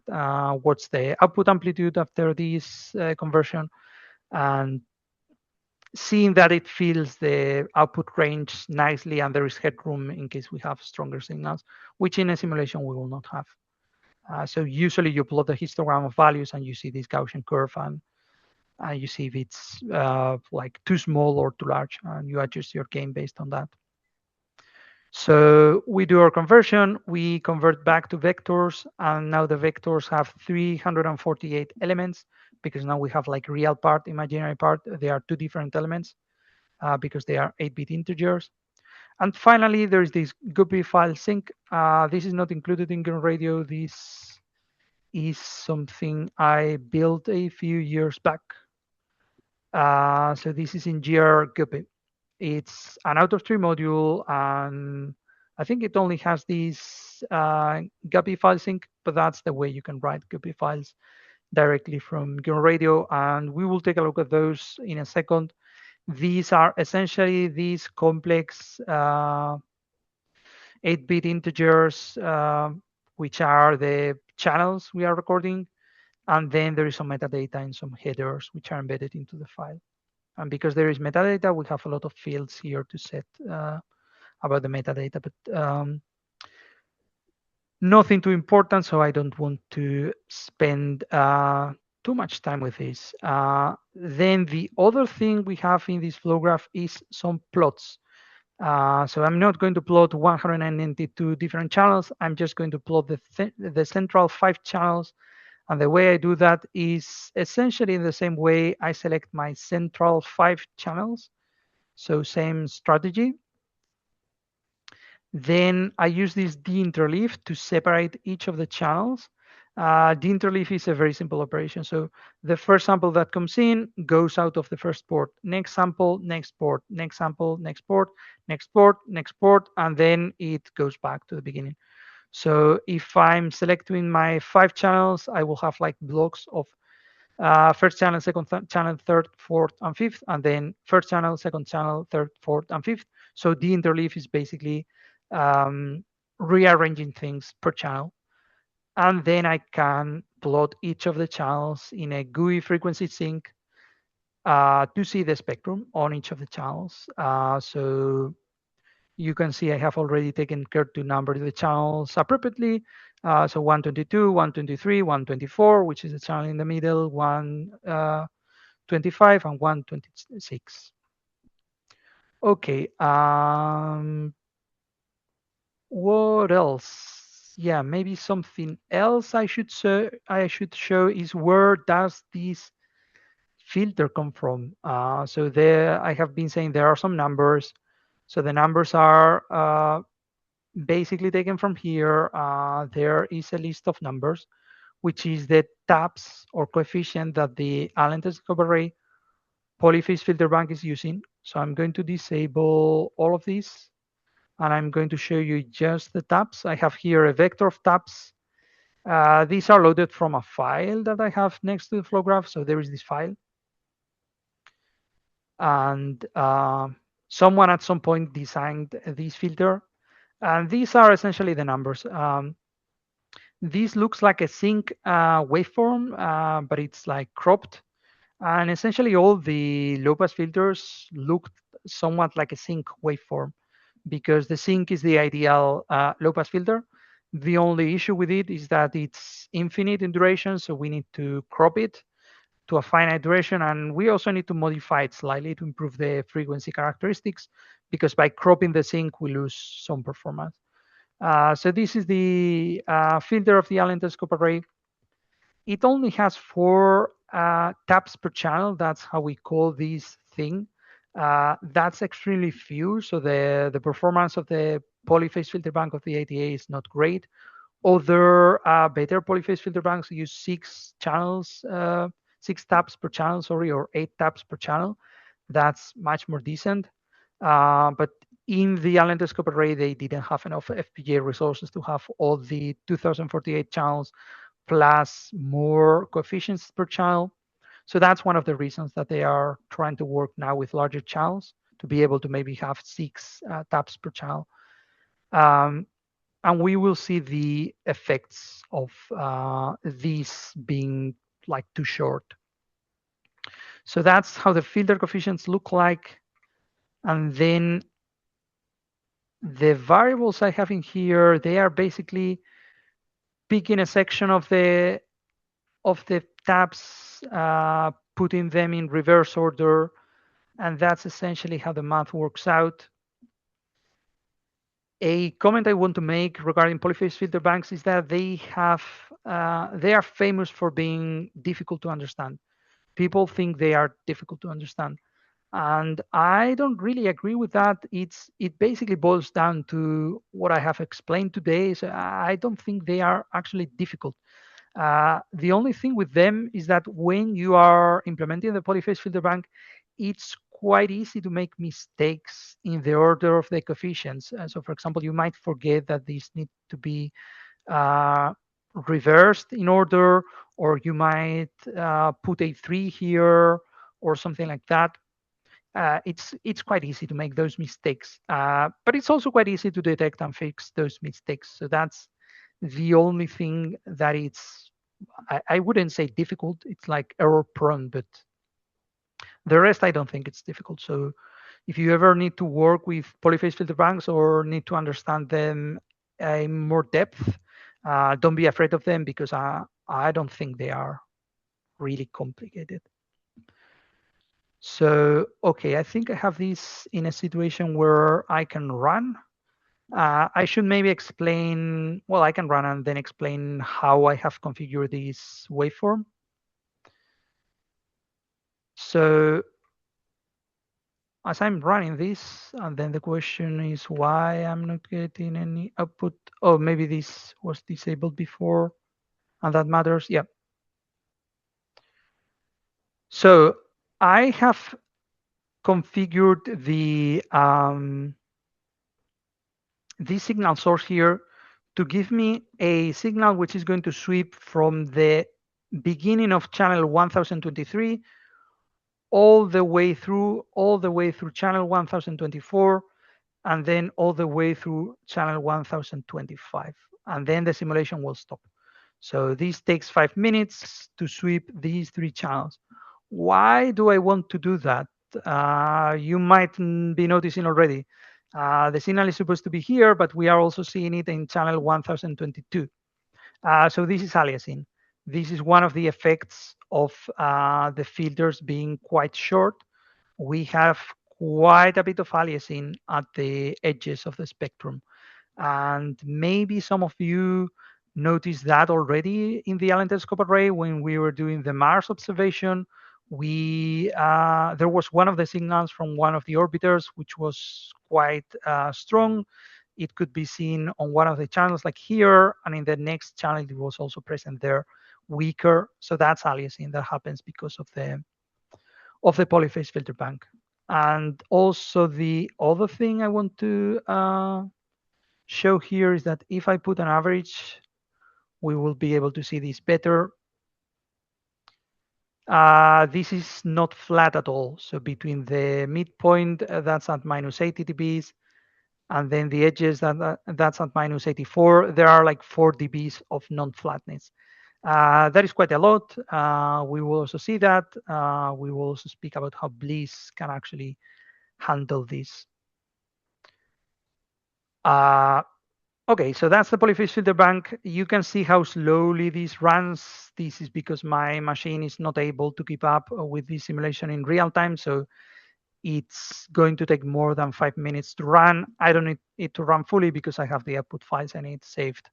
what's the output amplitude after this conversion and seeing that it fills the output range nicely and there is headroom in case we have stronger signals, which in a simulation we will not have. So usually you plot the histogram of values and you see this Gaussian curve and you see if it's like too small or too large, and you adjust your gain based on that. So we do our conversion, we convert back to vectors, and now the vectors have 348 elements because now we have like real part, imaginary part. They are two different elements because they are 8-bit integers. And finally, there is this Guppy file sync. This is not included in GNU Radio. This is something I built a few years back. So this is in GR Guppy. It's an out-of-tree module, and I think it only has this Guppy file sync, but that's the way you can write Guppy files directly from GNU Radio, and we will take a look at those in a second. These are essentially these complex 8-bit integers, which are the channels we are recording, and then there is some metadata and some headers which are embedded into the file. And because there is metadata, we have a lot of fields here to set about the metadata, but nothing too important, so I don't want to spend too much time with this. Then the other thing we have in this flow graph is some plots. So I'm not going to plot 192 different channels. I'm just going to plot the central 5 channels. And the way I do that is essentially in the same way I select my central 5 channels. So same strategy. Then I use this deinterleave to separate each of the channels. Deinterleave is a very simple operation. So the first sample that comes in goes out of the first port. Next sample, next port, next sample, next port, next port, next port, and then it goes back to the beginning. So if I'm selecting my 5 channels, I will have like blocks of first channel, second channel, third, fourth, and fifth, and then first channel, second channel, third, fourth, and fifth. So deinterleave is basically rearranging things per channel. And then I can plot each of the channels in a GUI frequency sync to see the spectrum on each of the channels. So you can see I have already taken care to number the channels appropriately. So 122, 123, 124, which is the channel in the middle, 125, and 126. Okay. What else? Yeah, maybe something else I should show is where does this filter come from? So there, I have been saying there are some numbers. So the numbers are basically taken from here. There is a list of numbers, which is the tabs or coefficient that the Allen-Telescope array polyphase filter bank is using. So I'm going to disable all of these, and I'm going to show you just the tabs. I have here a vector of tabs. These are loaded from a file that I have next to the flow graph. So there is this file. And someone at some point designed this filter. And these are essentially the numbers. This looks like a sync waveform, but it's like cropped. And essentially all the low pass filters looked somewhat like a sync waveform because the sync is the ideal low pass filter. The only issue with it is that it's infinite in duration, so we need to crop it to a finite duration, and we also need to modify it slightly to improve the frequency characteristics, because by cropping the sync, we lose some performance. So this is the filter of the Allen telescope array. It only has 4 taps per channel. That's how we call this thing. That's extremely few, so the performance of the polyphase filter bank of the ATA is not great. Other better polyphase filter banks use 6 channels, 6 taps per channel, sorry, or 8 taps per channel. That's much more decent. But in the Allen telescope array, they didn't have enough FPGA resources to have all the 2048 channels plus more coefficients per channel. So that's one of the reasons that they are trying to work now with larger channels to be able to maybe have 6 taps per channel. And we will see the effects of these being like too short. So that's how the filter coefficients look like. And then the variables I have in here, they are basically picking a section of the tabs, putting them in reverse order, and that's essentially how the math works out. A comment I want to make regarding polyphase filter banks is that they are famous for being difficult to understand. People think they are difficult to understand, and I don't really agree with that. It basically boils down to what I have explained today. So I don't think they are actually difficult. The only thing with them is that when you are implementing the polyphase filter bank, it's quite easy to make mistakes in the order of the coefficients. So for example, you might forget that these need to be uh, reversed in order, or you might put a 3 here or something like that. It's quite easy to make those mistakes, but it's also quite easy to detect and fix those mistakes. So that's the only thing that I wouldn't say difficult. It's like error prone, but the rest I don't think it's difficult. So if you ever need to work with polyphase filter banks or need to understand them in more depth, don't be afraid of them, because I don't think they are really complicated. So, okay, I think I have this in a situation where I can run. I should maybe explain, well, I can run and then explain how I have configured this waveform. So as I'm running this, and then the question is why I'm not getting any output. Oh, maybe this was disabled before, and that matters. Yeah. So I have configured this signal source here to give me a signal which is going to sweep from the beginning of channel 1023 all the way through channel 1024, and then all the way through channel 1025, and then the simulation will stop. So this takes 5 minutes to sweep these 3 channels. Why do I want to do that? You might be noticing already. The signal is supposed to be here, but we are also seeing it in channel 1022. So this is aliasing. This is one of the effects of the filters being quite short. We have quite a bit of aliasing at the edges of the spectrum. And maybe some of you noticed that already in the Allen telescope array when we were doing the Mars observation. There was one of the signals from one of the orbiters which was quite strong. It could be seen on one of the channels like here, and in the next channel it was also present there, weaker. So that's aliasing that happens because of the polyphase filter bank. And also the other thing I want to show here is that if I put an average, we will be able to see this better. This is not flat at all. So between the midpoint, that's at minus 80 dBs, and then the edges, that's at minus 84. There are like 4 dBs of non-flatness. That is quite a lot. We will also see that. We will also speak about how Bliss can actually handle this. Okay, so that's the polyphase filter bank. You can see how slowly this runs. This is because my machine is not able to keep up with this simulation in real time. So it's going to take more than 5 minutes to run. I don't need it to run fully because I have the output files and it's saved.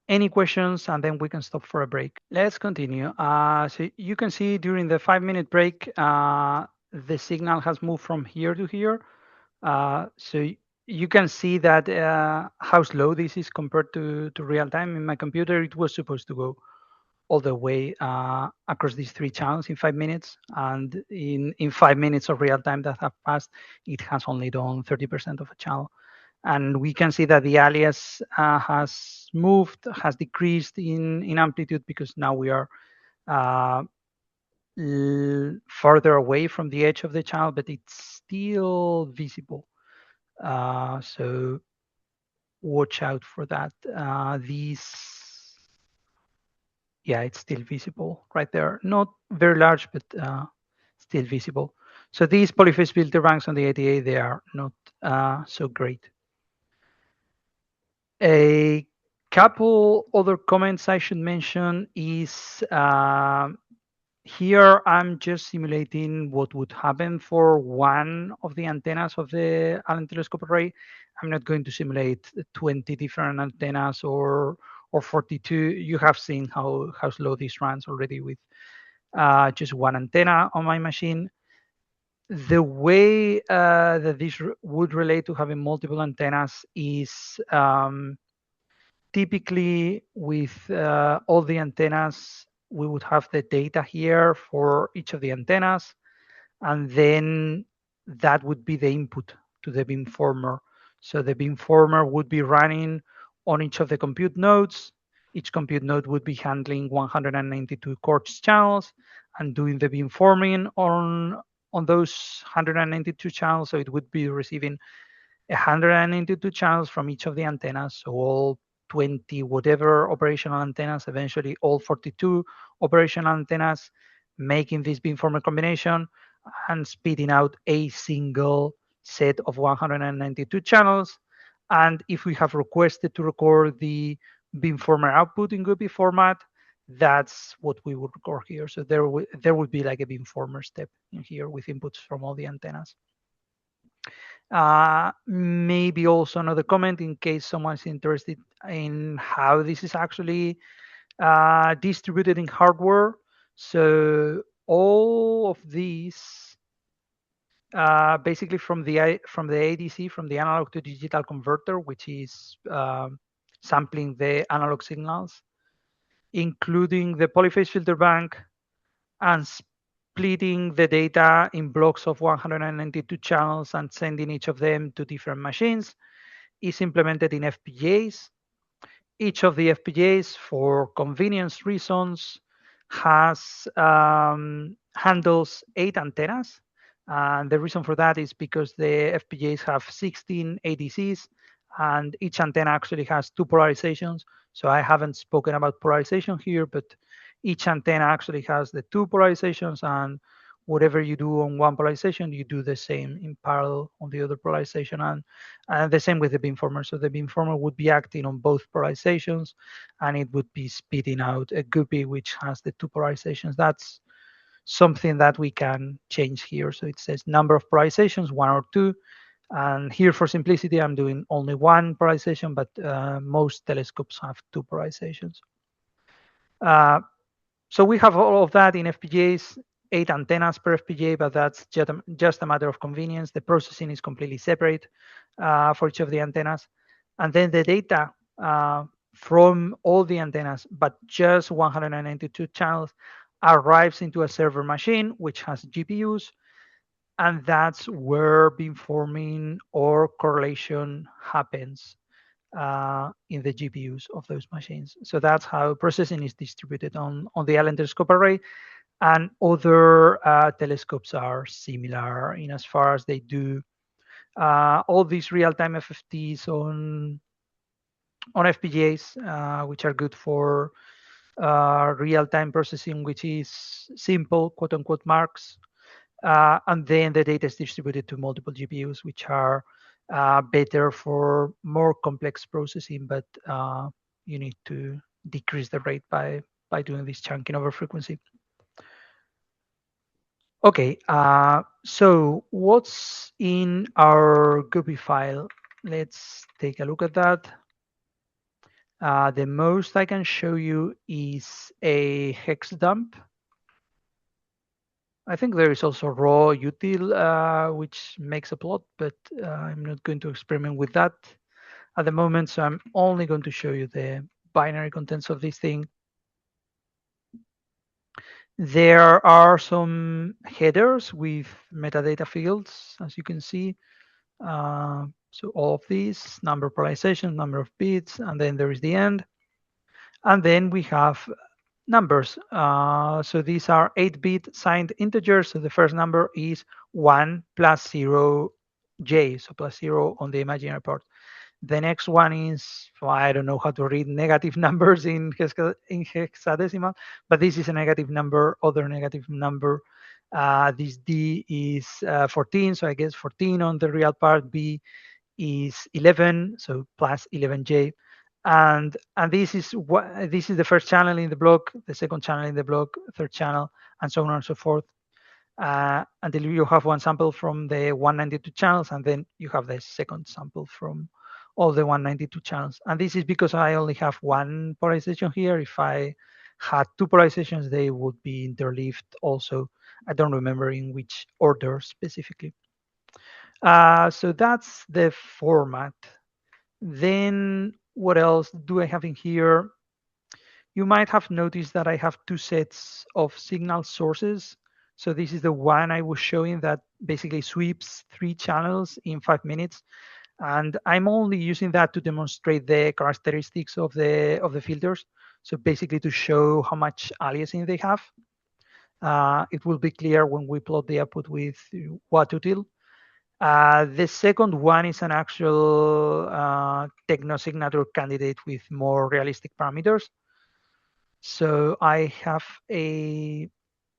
Any questions? And then we can stop for a break. Let's continue. So you can see during the 5-minute break, the signal has moved from here to here. So you can see that how slow this is compared to real time. In my computer, it was supposed to go all the way across these 3 channels in 5 minutes. And in 5 minutes of real time that have passed, it has only done 30% of a channel. And we can see that the alias has moved, has decreased in amplitude because now we are further away from the edge of the channel, but it's still visible. So watch out for that. Yeah, it's still visible right there. Not very large, but still visible. So these polyphase filter banks on the ATA, they are not so great. A couple other comments I should mention is here I'm just simulating what would happen for one of the antennas of the Allen telescope array. I'm not going to simulate 20 different antennas or 42. You have seen how slow this runs already with just one antenna on my machine. The way that this would relate to having multiple antennas is typically with all the antennas, we would have the data here for each of the antennas, and then that would be the input to the beamformer. So the beamformer would be running on each of the compute nodes. Each compute node would be handling 192 quartz channels and doing the beamforming on those 192 channels. So it would be receiving 192 channels from each of the antennas. So all 20 whatever operational antennas, eventually all 42 operational antennas, making this beamformer combination and spitting out a single set of 192 channels. And if we have requested to record the beamformer output in GUPI format, that's what we would record here. So there would be like a beamformer step in here with inputs from all the antennas. Maybe also another comment in case someone's interested in how this is actually distributed in hardware. So all of these, basically from the ADC, from the analog to digital converter, which is sampling the analog signals, including the polyphase filter bank and splitting the data in blocks of 192 channels and sending each of them to different machines, is implemented in FPGAs. Each of the FPGAs, for convenience reasons, handles 8 antennas. And the reason for that is because the FPGAs have 16 ADCs, and each antenna actually has 2 polarizations. So I haven't spoken about polarization here, but each antenna actually has the 2 polarizations, and whatever you do on one polarization, you do the same in parallel on the other polarization, and the same with the beamformer. So the beamformer would be acting on both polarizations, and it would be spitting out a GUPI which has the 2 polarizations. That's something that we can change here. So it says number of polarizations, 1 or 2. And here, for simplicity, I'm doing only 1 polarization, but most telescopes have 2 polarizations. So we have all of that in FPGAs, 8 antennas per FPGA, but that's just a matter of convenience. The processing is completely separate for each of the antennas. And then the data from all the antennas, but just 192 channels, arrives into a server machine, which has GPUs. And that's where beamforming or correlation happens in the GPUs of those machines. So that's how processing is distributed on the Allen telescope array. And other telescopes are similar in as far as they do all these real-time FFTs on FPGAs, which are good for real-time processing, which is simple, quote unquote, marks. And then the data is distributed to multiple GPUs, which are better for more complex processing, but you need to decrease the rate by doing this chunking over frequency. Okay, so what's in our Guppy file? Let's take a look at that. The most I can show you is a hex dump. I think there is also raw util, which makes a plot, but I'm not going to experiment with that at the moment. So I'm only going to show you the binary contents of this thing. There are some headers with metadata fields, as you can see. So all of these, number of polarizations, number of bits, and then there is the end. And then we have numbers. So these are 8-bit signed integers. So the first number is 1 plus 0j, so plus 0 on the imaginary part. The next one is, well, I don't know how to read negative numbers in hexadecimal, but this is a negative number, other negative number. This D is 14, so I guess 14 on the real part. B is 11, so plus 11j. And this is the first channel in the block, the second channel in the block, third channel, and so on and so forth, until you have one sample from the 192 channels, and then you have the second sample from all the 192 channels. And this is because I only have 1 polarization here. If I had 2 polarizations, they would be interleaved also. I don't remember in which order specifically. So that's the format. Then what else do I have in here? You might have noticed that I have 2 sets of signal sources. So this is the one I was showing that basically sweeps 3 channels in 5 minutes. And I'm only using that to demonstrate the characteristics of the filters. So basically to show how much aliasing they have. It will be clear when we plot the output with watutil. The second one is an actual techno-signature candidate with more realistic parameters. So I have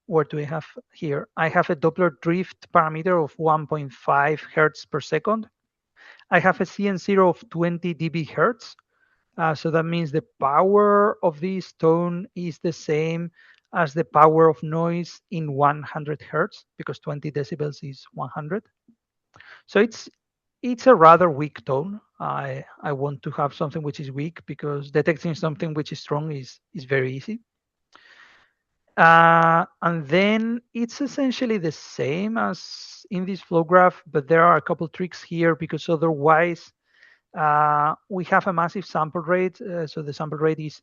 what do I have here? I have a Doppler drift parameter of 1.5 hertz per second. I have a CN0 of 20 dB hertz. So that means the power of this tone is the same as the power of noise in 100 hertz, because 20 decibels is 100. So it's a rather weak tone. I want to have something which is weak, because detecting something which is strong is very easy. And then it's essentially the same as in this flow graph, but there are a couple tricks here, because otherwise we have a massive sample rate. So the sample rate is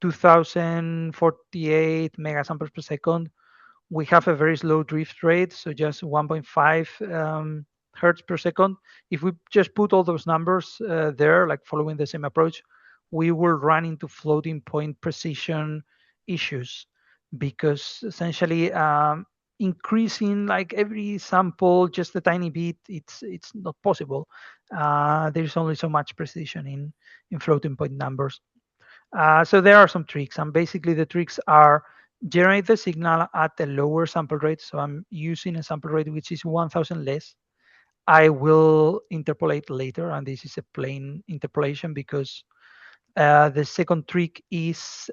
2048 megasamples per second. We have a very slow drift rate, so just 1.5 hertz per second. If we just put all those numbers there, like following the same approach, we will run into floating point precision issues, because essentially increasing like every sample just a tiny bit, it's not possible. There's only so much precision in floating point numbers. So there are some tricks, and basically the tricks are generate the signal at a lower sample rate. So I'm using a sample rate which is 1000 less. I will interpolate later, and this is a plain interpolation, because the second trick is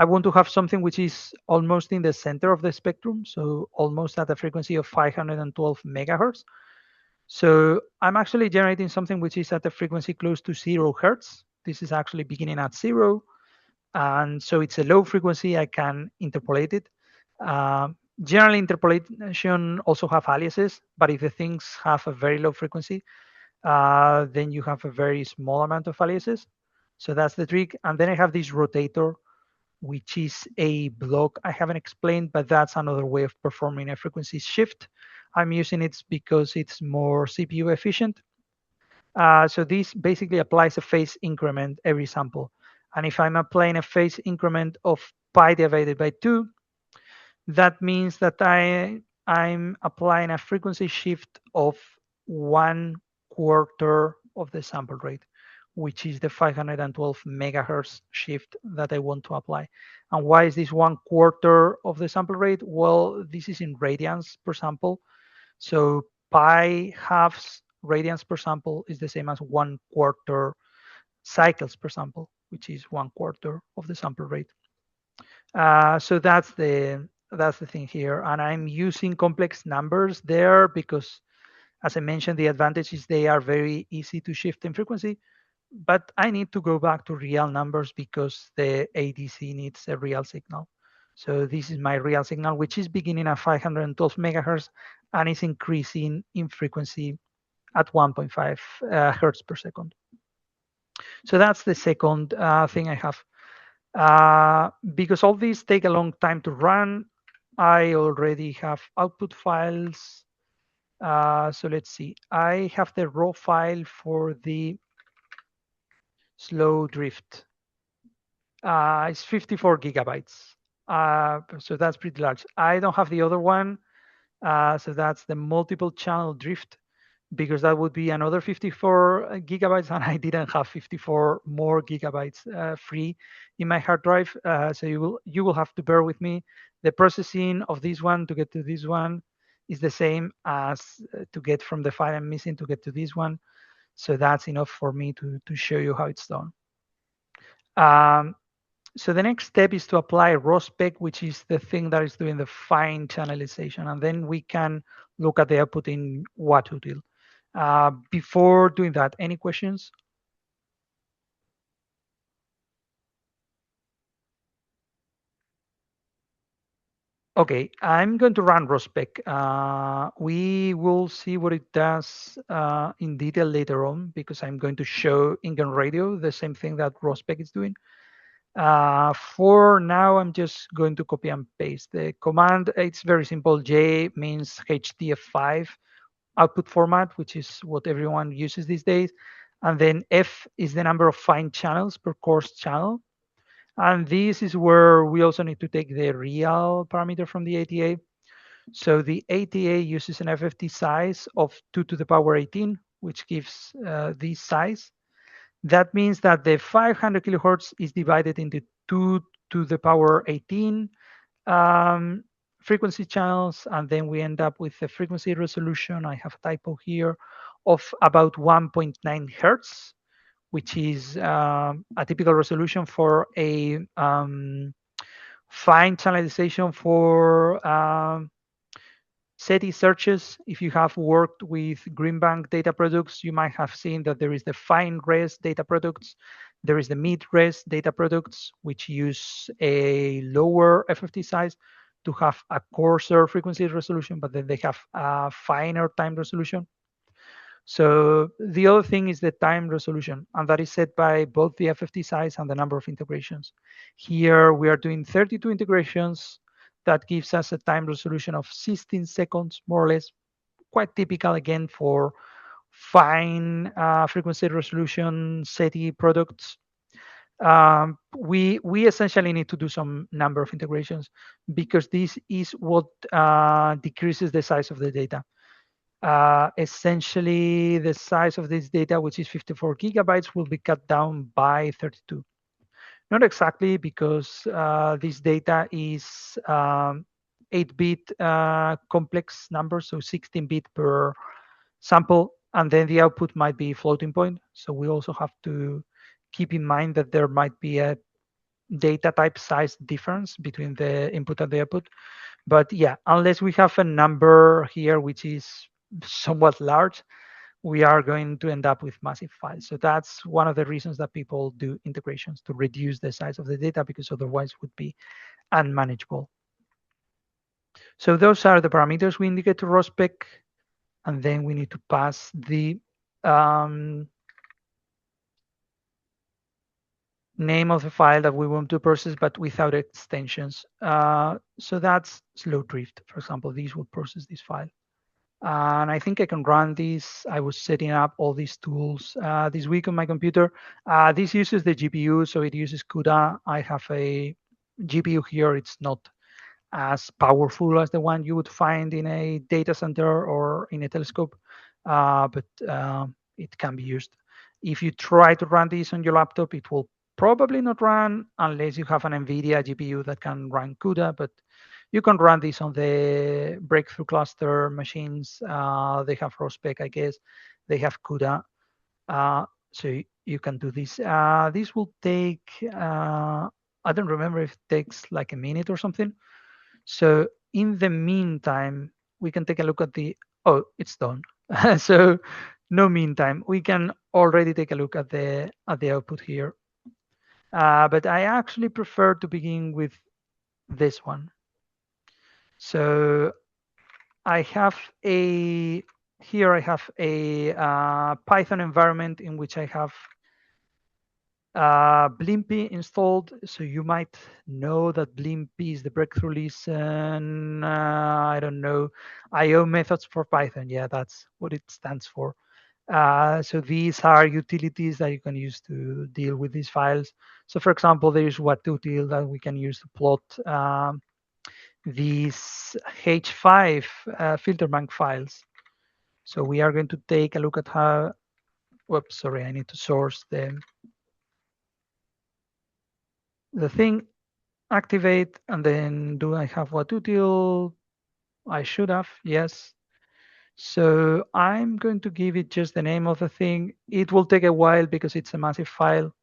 I want to have something which is almost in the center of the spectrum, so almost at a frequency of 512 megahertz. So I'm actually generating something which is at a frequency close to 0 hertz. This is actually beginning at 0. And so it's a low frequency. I can interpolate it. General interpolation also have aliases, but if the things have a very low frequency, then you have a very small amount of aliases. So that's the trick. And then I have this rotator, which is a block I haven't explained, but that's another way of performing a frequency shift. I'm using it because it's more CPU efficient. So this basically applies a phase increment every sample. And if I'm applying a phase increment of pi divided by 2, that means that I'm applying a frequency shift of 1/4 of the sample rate, which is the 512 megahertz shift that I want to apply. And why is this 1/4 of the sample rate? Well, this is in radians per sample. So pi halves radians per sample is the same as 1/4 cycles per sample, which is 1/4 of the sample rate. So that's the thing here, and I'm using complex numbers there because, as I mentioned, the advantage is they are very easy to shift in frequency. But I need to go back to real numbers because the ADC needs a real signal. So this is my real signal, which is beginning at 512 megahertz and is increasing in frequency at 1.5 hertz per second. So that's the second thing I have. Because all these take a long time to run, I already have output files. So let's see. I have the raw file for the slow drift. It's 54 gigabytes. So that's pretty large. I don't have the other one. So that's the multiple channel drift, because that would be another 54 gigabytes, and I didn't have 54 more gigabytes free in my hard drive. So you will have to bear with me. The processing of this one to get to this one is the same as to get from the file I'm missing to get to this one. So that's enough for me to show you how it's done. So the next step is to apply ROSPEC, which is the thing that is doing the fine channelization, and then we can look at the output in watutil. Before doing that, any questions? Okay, I'm going to run ROSPEC. We will see what it does in detail later on, because I'm going to show in-game radio the same thing that ROSPEC is doing. For now, I'm just going to copy and paste the command. It's very simple. J means HTF5 output format, which is what everyone uses these days. And then F is the number of fine channels per coarse channel. And this is where we also need to take the real parameter from the ATA. So the ATA uses an FFT size of 2 to the power 18, which gives this size. That means that the 500 kilohertz is divided into 2 to the power 18 frequency channels, and then we end up with a frequency resolution, I have a typo here, of about 1.9 hertz, which is a typical resolution for a fine channelization for SETI searches. If you have worked with Greenbank data products, you might have seen that there is the fine res data products. There is the mid res data products, which use a lower FFT size to have a coarser frequency resolution, but then they have a finer time resolution. So the other thing is the time resolution, and that is set by both the FFT size and the number of integrations. Here we are doing 32 integrations. That gives us a time resolution of 16 seconds, more or less, quite typical again for fine frequency resolution SETI products. We essentially need to do some number of integrations because this is what decreases the size of the data. Essentially, the size of this data, which is 54 gigabytes, will be cut down by 32. Not exactly, because this data is 8-bit complex numbers, so 16-bit per sample, and then the output might be floating point. So we also have to keep in mind that there might be a data type size difference between the input and the output. But yeah, unless we have a number here which is somewhat large, we are going to end up with massive files. So that's one of the reasons that people do integrations, to reduce the size of the data, because otherwise it would be unmanageable. So those are the parameters we indicate to ROSpec, and then we need to pass the name of the file that we want to process, but without extensions. So that's slow drift. For example, these will process this file. And I think I can run this. I was setting up all these tools this week on my computer. This uses the GPU, so it uses CUDA. I have a GPU here. It's not as powerful as the one you would find in a data center or in a telescope, but it can be used. If you try to run this on your laptop, it will probably not run unless you have an NVIDIA GPU that can run CUDA, but you can run this on the breakthrough cluster machines. They have ROSpec, I guess. They have CUDA. So you can do this. This will take, I don't remember if it takes like a minute or something. So in the meantime, we can take a look at the, oh, it's done. So no meantime, we can already take a look at the output here. But I actually prefer to begin with this one. So I have a, here I have a Python environment in which I have Blimpy installed. So you might know that Blimpy is the breakthrough listen, I don't know, IO methods for Python. Yeah, that's what it stands for. So these are utilities that you can use to deal with these files. So for example, there is watutil that we can use to plot these H5 filter bank files. So we are going to take a look at how, whoops, sorry, I need to source the thing, activate, and then do I have watutil? I should have, yes. So I'm going to give it just the name of the thing. It will take a while because it's a massive file.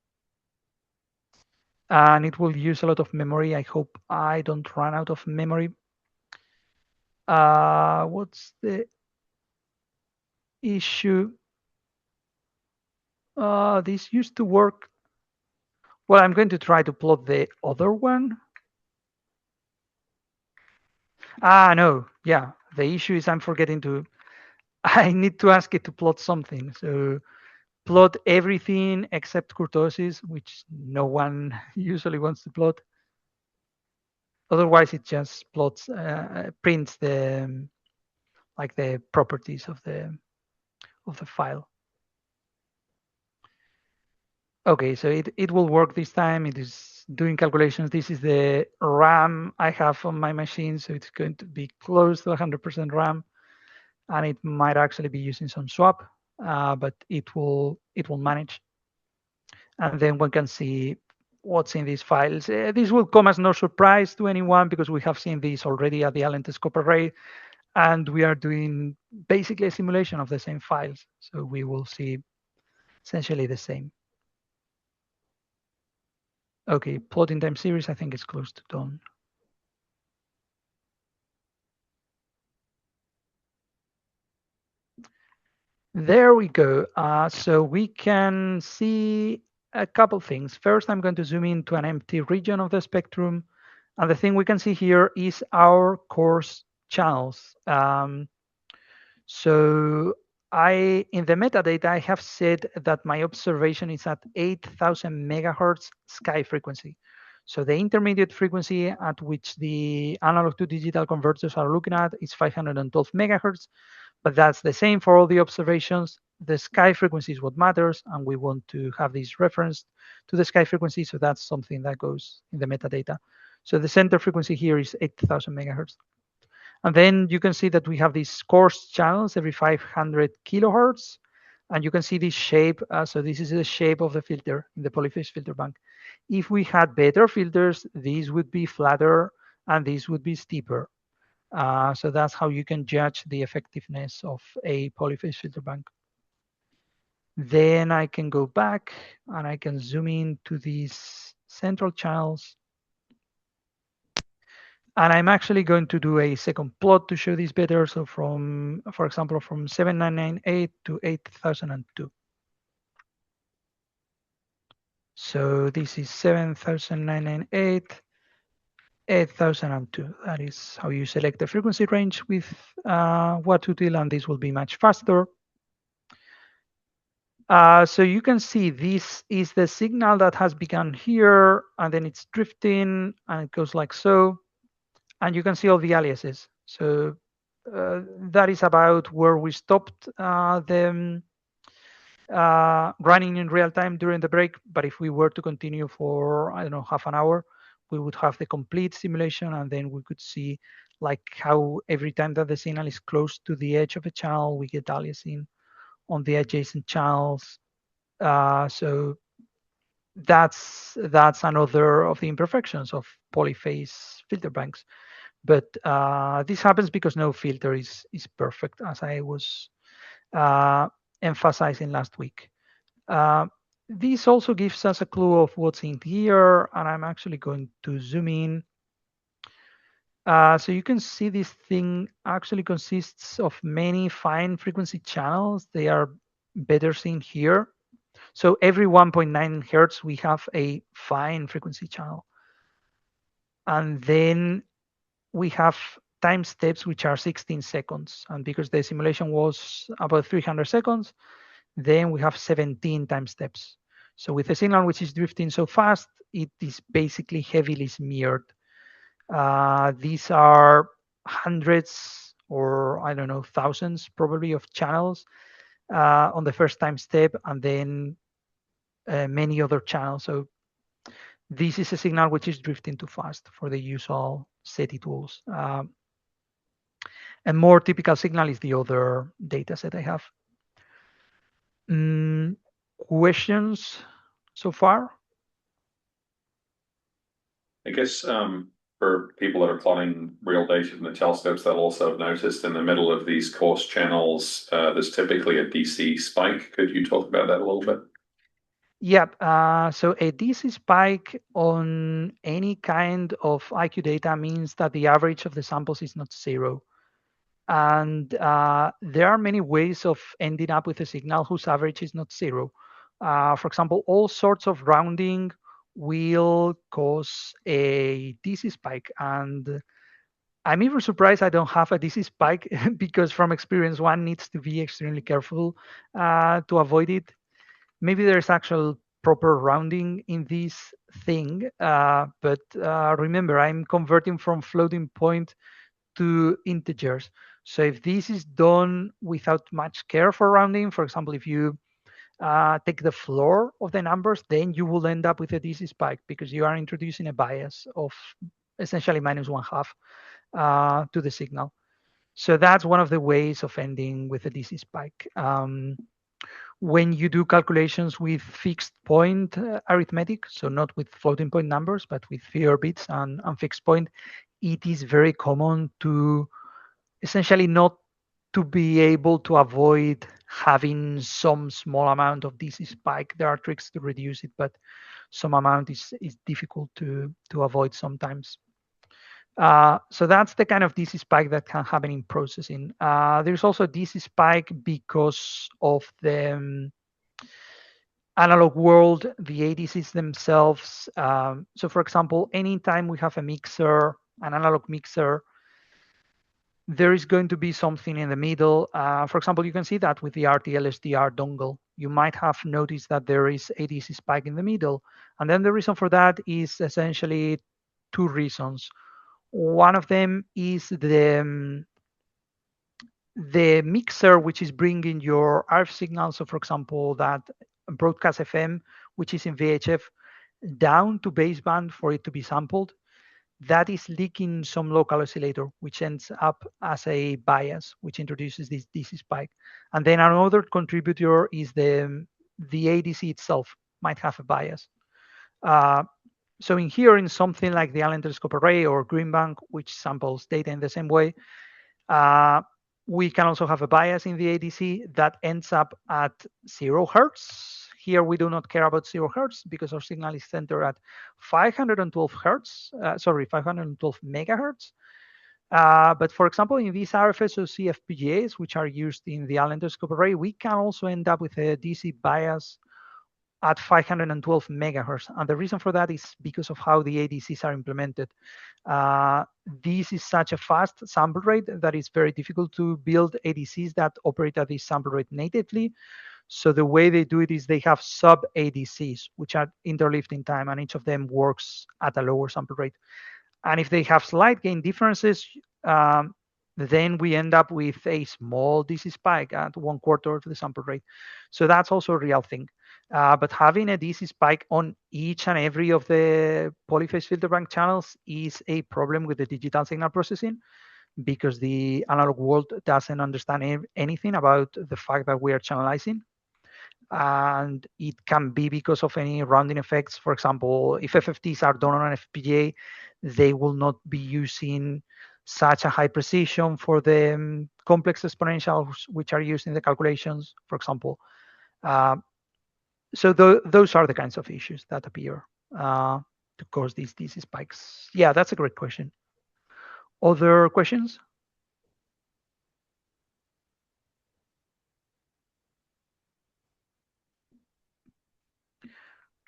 And it will use a lot of memory. I hope I don't run out of memory. What's the issue? This used to work. Well, I'm going to try to plot the other one. No, yeah. The issue is I'm forgetting to, I need to ask it to plot something. So plot everything except kurtosis, which no one usually wants to plot. Otherwise, it just plots, prints the like the properties of the file. Okay, so it will work this time. It is doing calculations. This is the RAM I have on my machine, so it's going to be close to 100% RAM, and it might actually be using some swap, but it will manage. And then one can see what's in these files. This will come as no surprise to anyone because we have seen this already at the Allen scope array, and we are doing basically a simulation of the same files. So we will see essentially the same. Okay, plotting time series, I think it's close to done. There we go. So we can see a couple things. First, I'm going to zoom into an empty region of the spectrum. And the thing we can see here is our coarse channels. So in the metadata, I have said that my observation is at 8,000 megahertz sky frequency. So the intermediate frequency at which the analog to digital converters are looking at is 512 megahertz, but that's the same for all the observations. The sky frequency is what matters, and we want to have this reference to the sky frequency, so that's something that goes in the metadata. So the center frequency here is 8,000 megahertz. And then you can see that we have these coarse channels every 500 kilohertz. And you can see this shape. So this is the shape of the filter in the polyphase filter bank. If we had better filters, these would be flatter and these would be steeper. So that's how you can judge the effectiveness of a polyphase filter bank. Then I can go back and I can zoom in to this central channels. And I'm actually going to do a second plot to show this better. So from, for example, from 7998 to 8002. So this is 7998, 8002. That is how you select the frequency range with Watutil, and this will be much faster. So you can see this is the signal that has begun here, and then it's drifting, and it goes like so. And you can see all the aliases. So that is about where we stopped them running in real time during the break. But if we were to continue for, I don't know, half an hour, we would have the complete simulation, and then we could see like how every time that the signal is close to the edge of a channel, we get aliasing on the adjacent channels. So that's another of the imperfections of polyphase filter banks. But this happens because no filter is perfect, as I was emphasizing last week. This also gives us a clue of what's in here, and I'm actually going to zoom in. So you can see this thing actually consists of many fine frequency channels. They are better seen here. So every 1.9 hertz, we have a fine frequency channel. And then we have time steps, which are 16 seconds. And because the simulation was about 300 seconds, then we have 17 time steps. So with a signal which is drifting so fast, it is basically heavily smeared. These are hundreds or, I don't know, thousands probably of channels on the first time step, and then many other channels. So this is a signal which is drifting too fast for the usual SETI tools. A more typical signal is the other data set I have. Questions so far? I guess for people that are plotting real data from the telescopes, they'll also have noticed in the middle of these coarse channels, there's typically a DC spike. Could you talk about that a little bit? Yep. So a DC spike on any kind of IQ data means that the average of the samples is not zero. And there are many ways of ending up with a signal whose average is not zero. For example, all sorts of rounding will cause a DC spike. And I'm even surprised I don't have a DC spike because from experience, one needs to be extremely careful to avoid it. Maybe there's actual proper rounding in this thing, but remember, I'm converting from floating point to integers. So if this is done without much care for rounding, for example, if you take the floor of the numbers, then you will end up with a DC spike because you are introducing a bias of essentially -1/2 to the signal. So that's one of the ways of ending with a DC spike. When you do calculations with fixed point arithmetic, so not with floating point numbers, but with fewer bits and fixed point, it is very common to essentially not to be able to avoid having some small amount of DC spike. There are tricks to reduce it, but some amount is difficult to avoid sometimes. So that's the kind of DC spike that can happen in processing. There's also a DC spike because of the analog world, the ADCs themselves. So for example, anytime we have a mixer, an analog mixer, there is going to be something in the middle. For example, you can see that with the RTL-SDR dongle. You might have noticed that there is a DC spike in the middle. And then the reason for that is essentially two reasons. One of them is the mixer, which is bringing your RF signal. So for example, that broadcast FM, which is in VHF, down to baseband for it to be sampled. That is leaking some local oscillator, which ends up as a bias, which introduces this DC spike. And then another contributor is the ADC itself might have a bias. So in here, in something like the Allen Telescope Array or Greenbank, which samples data in the same way, we can also have a bias in the ADC that ends up at 0 hertz here we do not care about 0 hertz because our signal is centered at 512 hertz, 512 megahertz. But for example, in these RFSoC FPGAs, which are used in the Allendoscope array, we can also end up with a DC bias at 512 megahertz. And the reason for that is because of how the ADCs are implemented. This is such a fast sample rate that it's very difficult to build ADCs that operate at this sample rate natively. So the way they do it is they have sub ADCs, which are interleaved in time, and each of them works at a lower sample rate. And if they have slight gain differences, then we end up with a small DC spike at 1/4 of the sample rate. So that's also a real thing. But having a DC spike on each and every of the polyphase filter bank channels is a problem with the digital signal processing, because the analog world doesn't understand anything about the fact that we are channelizing. And it can be because of any rounding effects. For example, if FFTs are done on an FPGA, they will not be using such a high precision for the complex exponentials which are used in the calculations, for example. So those are the kinds of issues that appear to cause these DC spikes. Yeah, that's a great question. Other questions?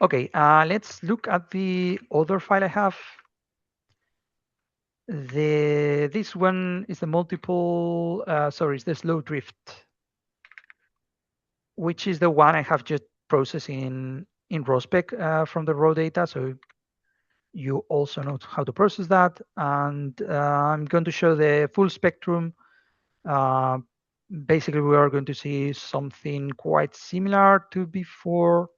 Okay, let's look at the other file I have. This one is the multiple, it's the slow drift, which is the one I have just processed in ROSPEC from the raw data. So you also know how to process that. And I'm going to show the full spectrum. Basically, we are going to see something quite similar to before.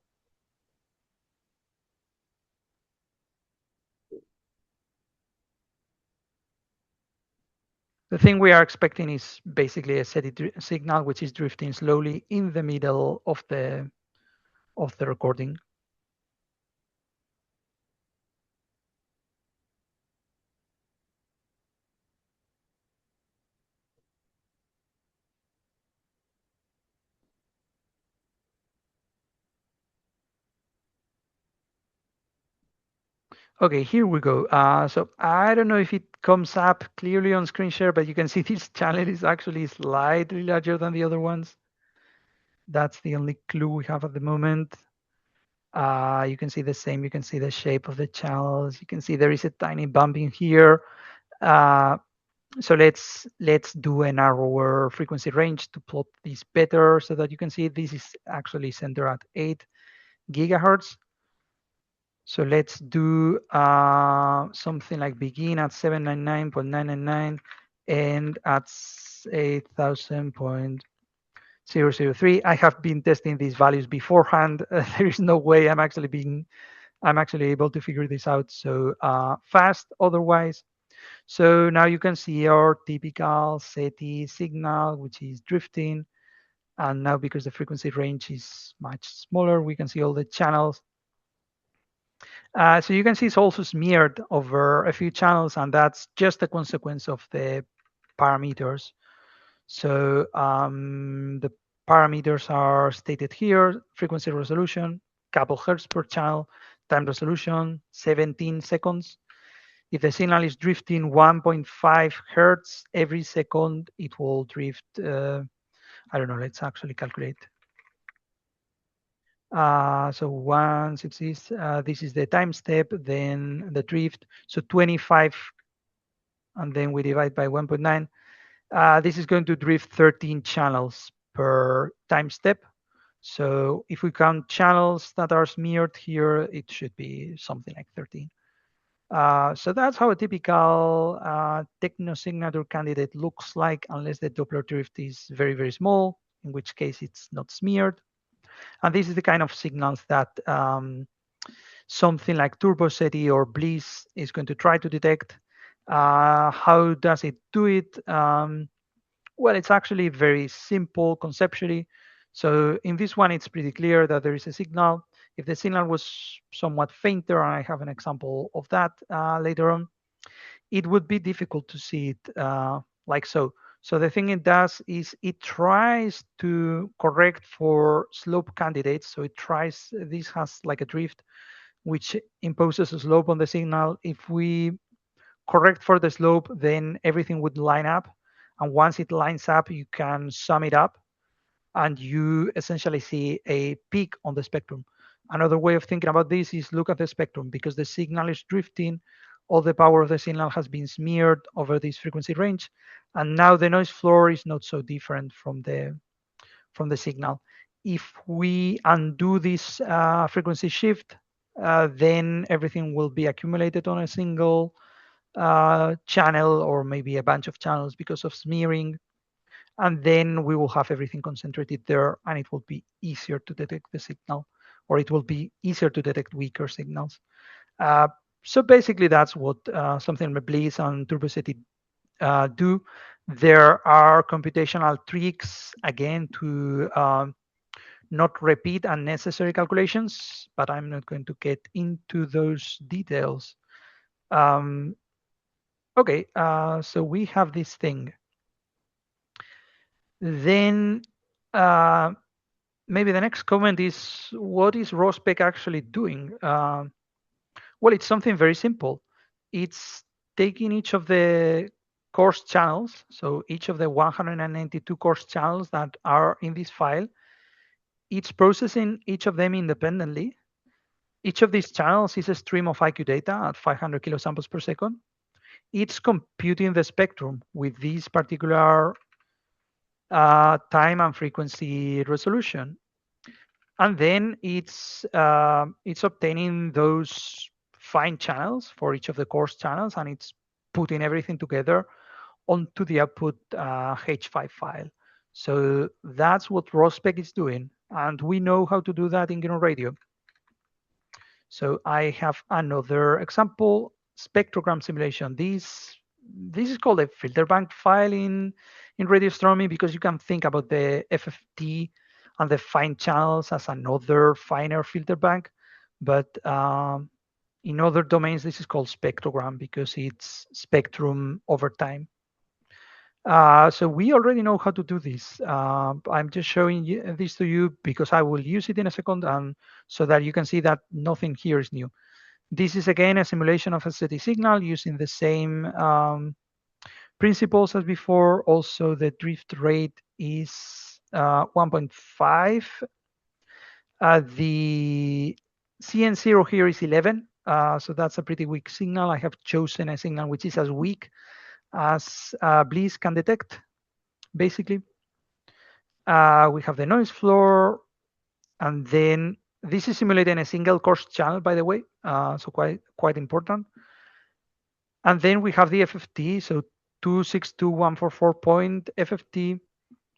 The thing we are expecting is basically a SETI signal, which is drifting slowly in the middle of the recording. Okay, here we go. So I don't know if it comes up clearly on screen share, but you can see this channel is actually slightly larger than the other ones. That's the only clue we have at the moment. You can see the same. You can see the shape of the channels. You can see there is a tiny bump in here. So let's do a narrower frequency range to plot this better so that you can see this is actually centered at 8 gigahertz. So let's do something like begin at 799.999 and at 8,000.003. I have been testing these values beforehand. There is no way I'm actually able to figure this out so fast otherwise. So now you can see our typical SETI signal, which is drifting. And now because the frequency range is much smaller, we can see all the channels. So you can see it's also smeared over a few channels, and that's just a consequence of the parameters. So the parameters are stated here: frequency resolution, couple hertz per channel, time resolution, 17 seconds. If the signal is drifting 1.5 hertz every second, it will drift, I don't know, let's actually calculate. So once it is, this is the time step, then the drift. So 25, and then we divide by 1.9. This is going to drift 13 channels per time step. So if we count channels that are smeared here, it should be something like 13. So that's how a typical techno signature candidate looks like, unless the Doppler drift is very, very small, in which case it's not smeared. And this is the kind of signals that something like Turbo SETI or Bliss is going to try to detect. How does it do it? Well, it's actually very simple conceptually. So in this one, it's pretty clear that there is a signal. If the signal was somewhat fainter, and I have an example of that later on, it would be difficult to see it like so. So the thing it does is it tries to correct for slope candidates. So it tries, this has like a drift, which imposes a slope on the signal. If we correct for the slope, then everything would line up. And once it lines up, you can sum it up and you essentially see a peak on the spectrum. Another way of thinking about this is look at the spectrum. Because the signal is drifting, all the power of the signal has been smeared over this frequency range, and now the noise floor is not so different from the signal. If we undo this frequency shift, then everything will be accumulated on a single channel, or maybe a bunch of channels because of smearing, and then we will have everything concentrated there, and it will be easier to detect the signal, or it will be easier to detect weaker signals. So basically, that's what something like Bliss and TurboSETI do. There are computational tricks, again, to not repeat unnecessary calculations, but I'm not going to get into those details. Okay, so we have this thing. Then maybe the next comment is, what is ROSPEC actually doing? Well, it's something very simple. It's taking each of the coarse channels, so each of the 192 coarse channels that are in this file, it's processing each of them independently. Each of these channels is a stream of IQ data at 500 kilosamples per second. It's computing the spectrum with this particular time and frequency resolution. And then it's obtaining those fine channels for each of the coarse channels, and it's putting everything together onto the output H5 file. So that's what ROSPEC is doing, and we know how to do that in GNU Radio. So I have another example, spectrogram simulation. This is called a filter bank file in radio astronomy, because you can think about the FFT and the fine channels as another finer filter bank. But in other domains, this is called spectrogram because it's spectrum over time. So we already know how to do this. I'm just showing this to you because I will use it in a second, and so that you can see that nothing here is new. This is again a simulation of a SETI signal using the same principles as before. Also, the drift rate is 1.5. The CN0 here is 11. So that's a pretty weak signal. I have chosen a signal which is as weak as Bliss can detect, basically. We have the noise floor, and then this is simulating a single coarse channel, by the way, so quite important. And then we have the FFT, so 262144 point FFT.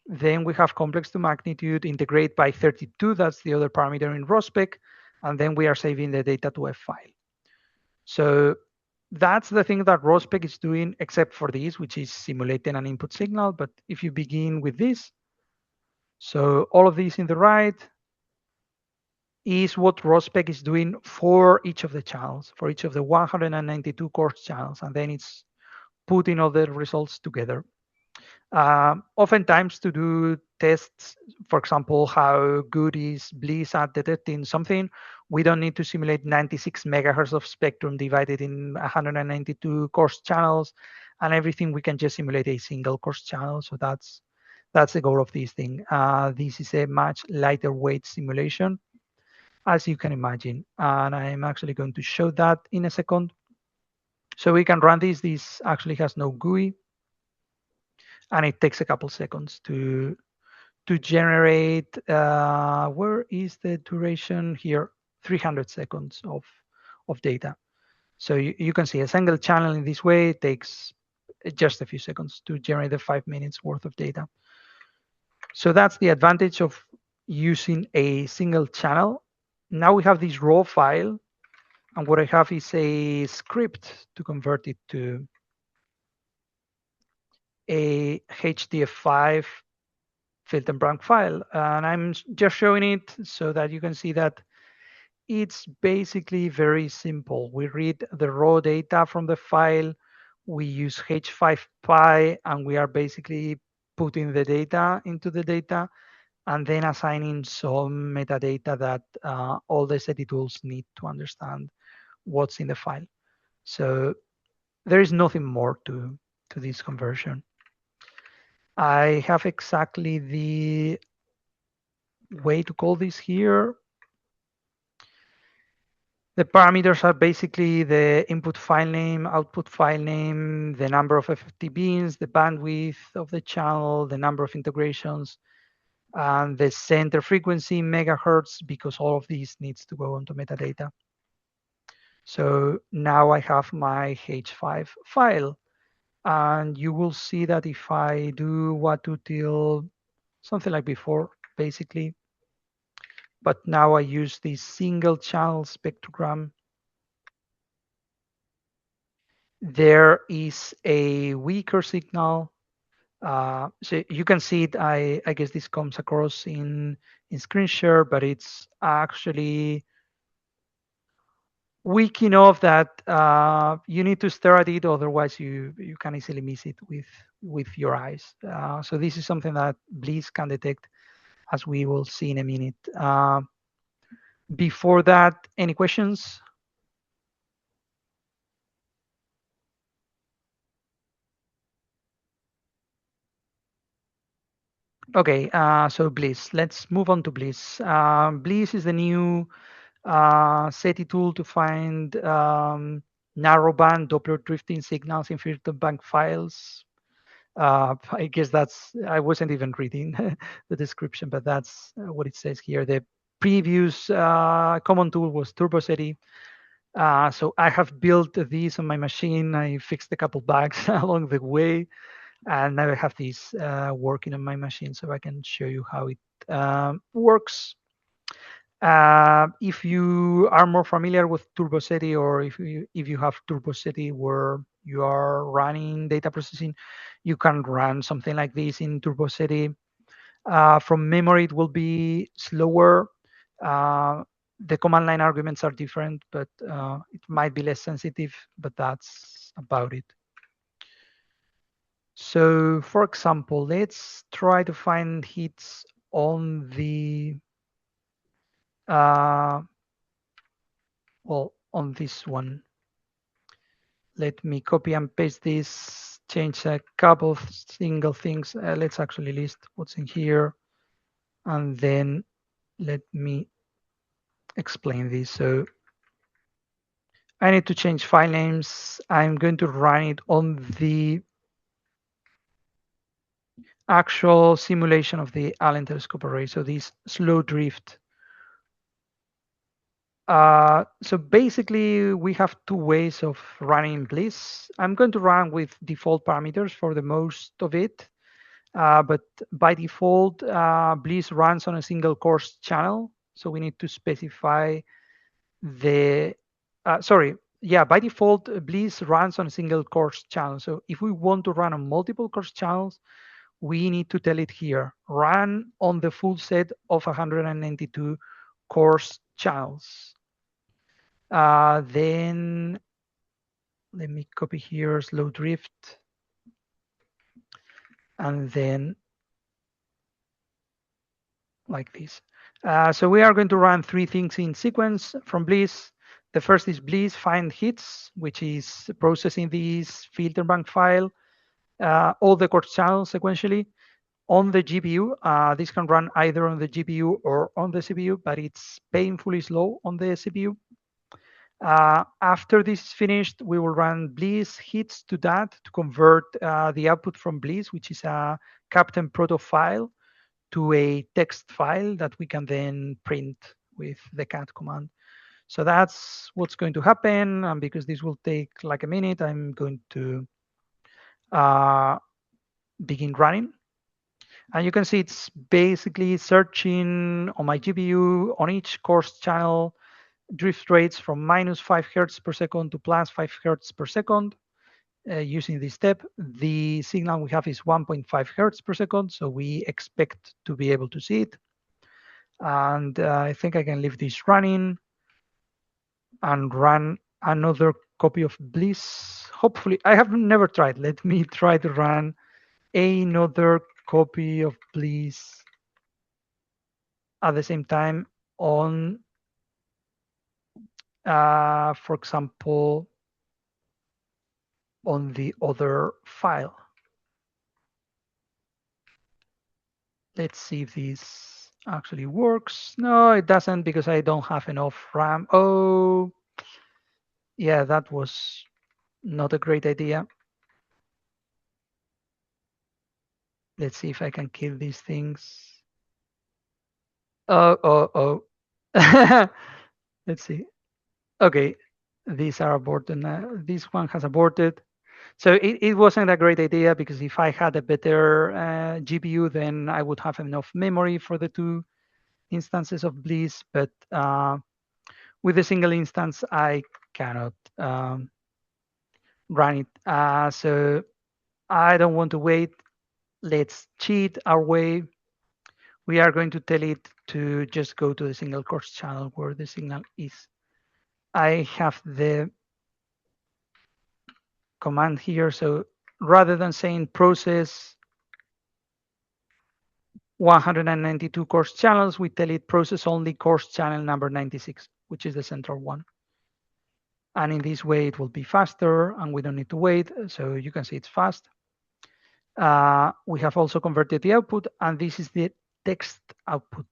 Then we have complex to magnitude, integrate by 32. That's the other parameter in ROSPEC. And then we are saving the data to a file. So that's the thing that ROSPEC is doing, except for this, which is simulating an input signal. But if you begin with this, so all of these in the right is what ROSPEC is doing for each of the channels, for each of the 192 coarse channels. And then it's putting all the results together. Oftentimes to do tests, for example, how good is Bliss at detecting something, we don't need to simulate 96 megahertz of spectrum divided in 192 coarse channels and everything. We can just simulate a single coarse channel. So that's the goal of this thing. This is a much lighter weight simulation, as you can imagine. And I'm actually going to show that in a second. So we can run this. This actually has no GUI. And it takes a couple seconds to generate, where is the duration here? 300 seconds of data. So you can see a single channel in this way takes just a few seconds to generate the 5 minutes worth of data. So that's the advantage of using a single channel. Now we have this raw file, and what I have is a script to convert it to a HDF5 filter bank file. And I'm just showing it so that you can see that it's basically very simple. We read the raw data from the file, we use H5Py, and we are basically putting the data into the data and then assigning some metadata that all the SETI tools need to understand what's in the file. So there is nothing more to this conversion. I have exactly the way to call this here. The parameters are basically the input file name, output file name, the number of FFT beans, the bandwidth of the channel, the number of integrations, and the center frequency megahertz, because all of these needs to go onto metadata. So now I have my H5 file, and you will see that if I do watutil, something like before, basically, but now I use this single channel spectrogram. There is a weaker signal. So you can see it. I guess this comes across in screen share, but it's actually weak enough that you need to stare at it. Otherwise, you can easily miss it with your eyes. So this is something that Bliss can detect, as we will see in a minute. Before that, any questions? Okay, so Bliss. Let's move on to Bliss. Bliss is the new SETI tool to find narrowband Doppler drifting signals in filter bank files. I guess I wasn't even reading the description, but that's what it says here. The previous common tool was TurboSETI. So I have built this on my machine. I fixed a couple bugs along the way, and now I have this working on my machine, so I can show you how it works. If you are more familiar with TurboSETI, or if you have TurboSETI where you are running data processing, you can run something like this in TurboSETI. From memory, it will be slower. The command line arguments are different, but it might be less sensitive, but that's about it. So, for example, let's try to find hits on the well, on this one. Let me copy and paste this, change a couple of single things. Let's actually list what's in here, and then let me explain this. So I need to change file names. I'm going to run it on the actual simulation of the Allen telescope array. So this slow drift. So basically, we have two ways of running Bliss. I'm going to run with default parameters for the most of it. But by default, Bliss runs on a single course channel. So we need to specify by default, Bliss runs on a single course channel. So if we want to run on multiple course channels, we need to tell it here, run on the full set of 192 course channels. Then let me copy here slow drift, and then like this. So we are going to run three things in sequence from Bliss. The first is Bliss find hits, which is processing this filter bank file, all the course channels sequentially on the GPU. This can run either on the GPU or on the CPU, but it's painfully slow on the CPU. After this is finished, we will run Bliss hits to that to convert the output from Bliss, which is a Captain Proto file, to a text file that we can then print with the cat command. So that's what's going to happen. And because this will take like a minute, I'm going to begin running. And you can see it's basically searching on my GPU on each course channel drift rates from -5 Hertz per second to +5 Hertz per second. Using this step, the signal we have is 1.5 Hertz per second, so we expect to be able to see it. And I think I can leave this running and run another copy of Bliss. Hopefully, I have never tried. Let me try to run another copy of Bliss at the same time on, for example, on the other file. Let's see if this actually works. No, it doesn't because I don't have enough RAM. Oh, yeah, that was not a great idea. Let's see if I can kill these things. Oh. Let's see. Okay, these are aborted now. This one has aborted. So it wasn't a great idea because if I had a better GPU, then I would have enough memory for the two instances of Bliss. But with a single instance, I cannot run it. So I don't want to wait. Let's cheat our way. We are going to tell it to just go to the single course channel where the signal is. I have the command here. So rather than saying process 192 course channels, we tell it process only course channel number 96, which is the central one. And in this way, it will be faster and we don't need to wait. So you can see it's fast. We have also converted the output, and this is the text output.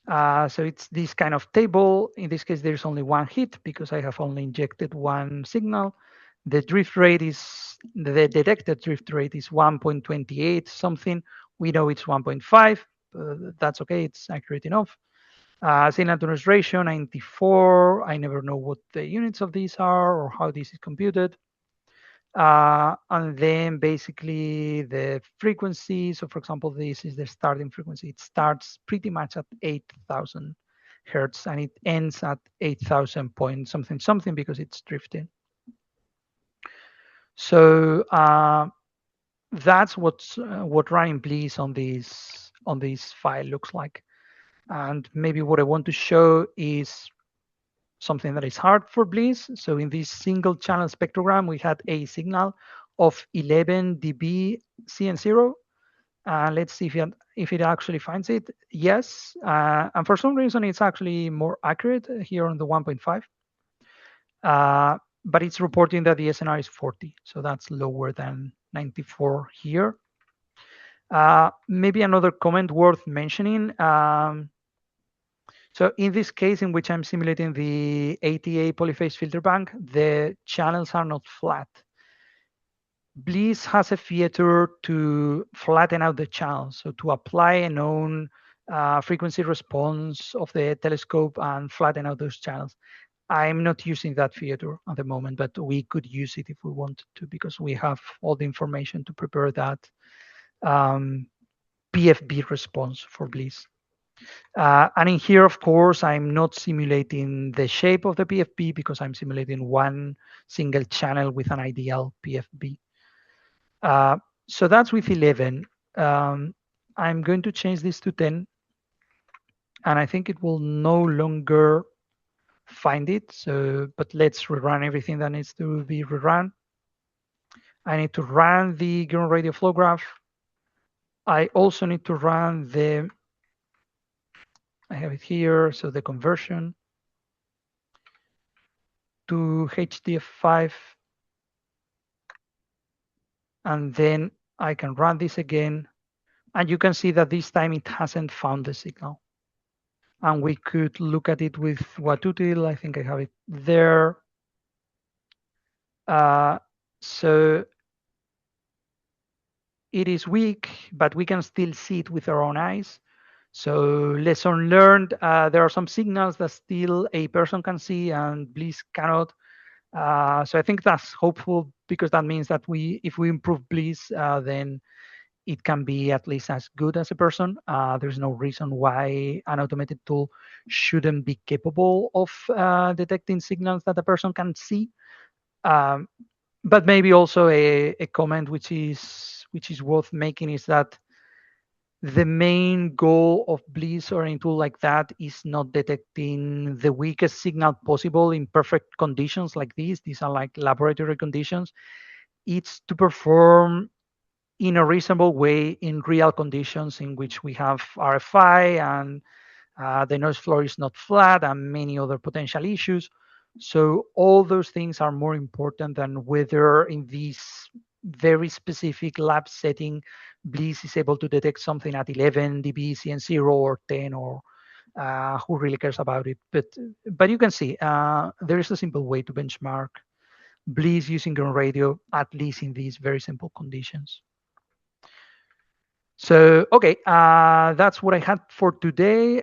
So it's this kind of table. In this case, there's only one hit because I have only injected one signal. The drift rate is, the detected drift rate is 1.28 something. We know it's 1.5. That's okay. It's accurate enough. Signal to noise ratio 94. I never know what the units of these are or how this is computed. And then basically the frequency. So for example, this is the starting frequency. It starts pretty much at 8,000 hertz and it ends at 8,000 point something because it's drifting. So that's what running Bliss on this file looks like. And maybe what I want to show is something that is hard for Bliss. So in this single channel spectrogram, we had a signal of 11 dB CN0. Let's see if it actually finds it. Yes, and for some reason, it's actually more accurate here on the 1.5. But it's reporting that the SNR is 40, so that's lower than 94 here. Maybe another comment worth mentioning. So in this case, in which I'm simulating the ATA polyphase filter bank, the channels are not flat. Bliss has a feature to flatten out the channels, so to apply a known frequency response of the telescope and flatten out those channels. I'm not using that feature at the moment, but we could use it if we wanted to because we have all the information to prepare that PFB response for Bliss. And in here, of course, I'm not simulating the shape of the PFB because I'm simulating one single channel with an ideal PFB. So that's with 11. I'm going to change this to 10. And I think it will no longer find it. So, but let's rerun everything that needs to be rerun. I need to run the ground radio flow graph. I also need to run the, I have it here, so the conversion to HDF5. And then I can run this again. And you can see that this time it hasn't found the signal. And we could look at it with Watutil. I think I have it there. So it is weak, but we can still see it with our own eyes. So lesson learned, there are some signals that still a person can see and Bliss cannot. So I think that's hopeful because that means that if we improve Bliss, then it can be at least as good as a person. There's no reason why an automated tool shouldn't be capable of detecting signals that a person can see. But maybe also a comment which is worth making is that The main goal of Bliss or any tool like that is not detecting the weakest signal possible in perfect conditions like these. These are like laboratory conditions. It's to perform in a reasonable way in real conditions in which we have RFI and the noise floor is not flat and many other potential issues. So all those things are more important than whether in this very specific lab setting, Bliss is able to detect something at 11 dB, CN0 or 10 or who really cares about it. But you can see there is a simple way to benchmark Bliss using ground radio, at least in these very simple conditions. So, okay, that's what I had for today.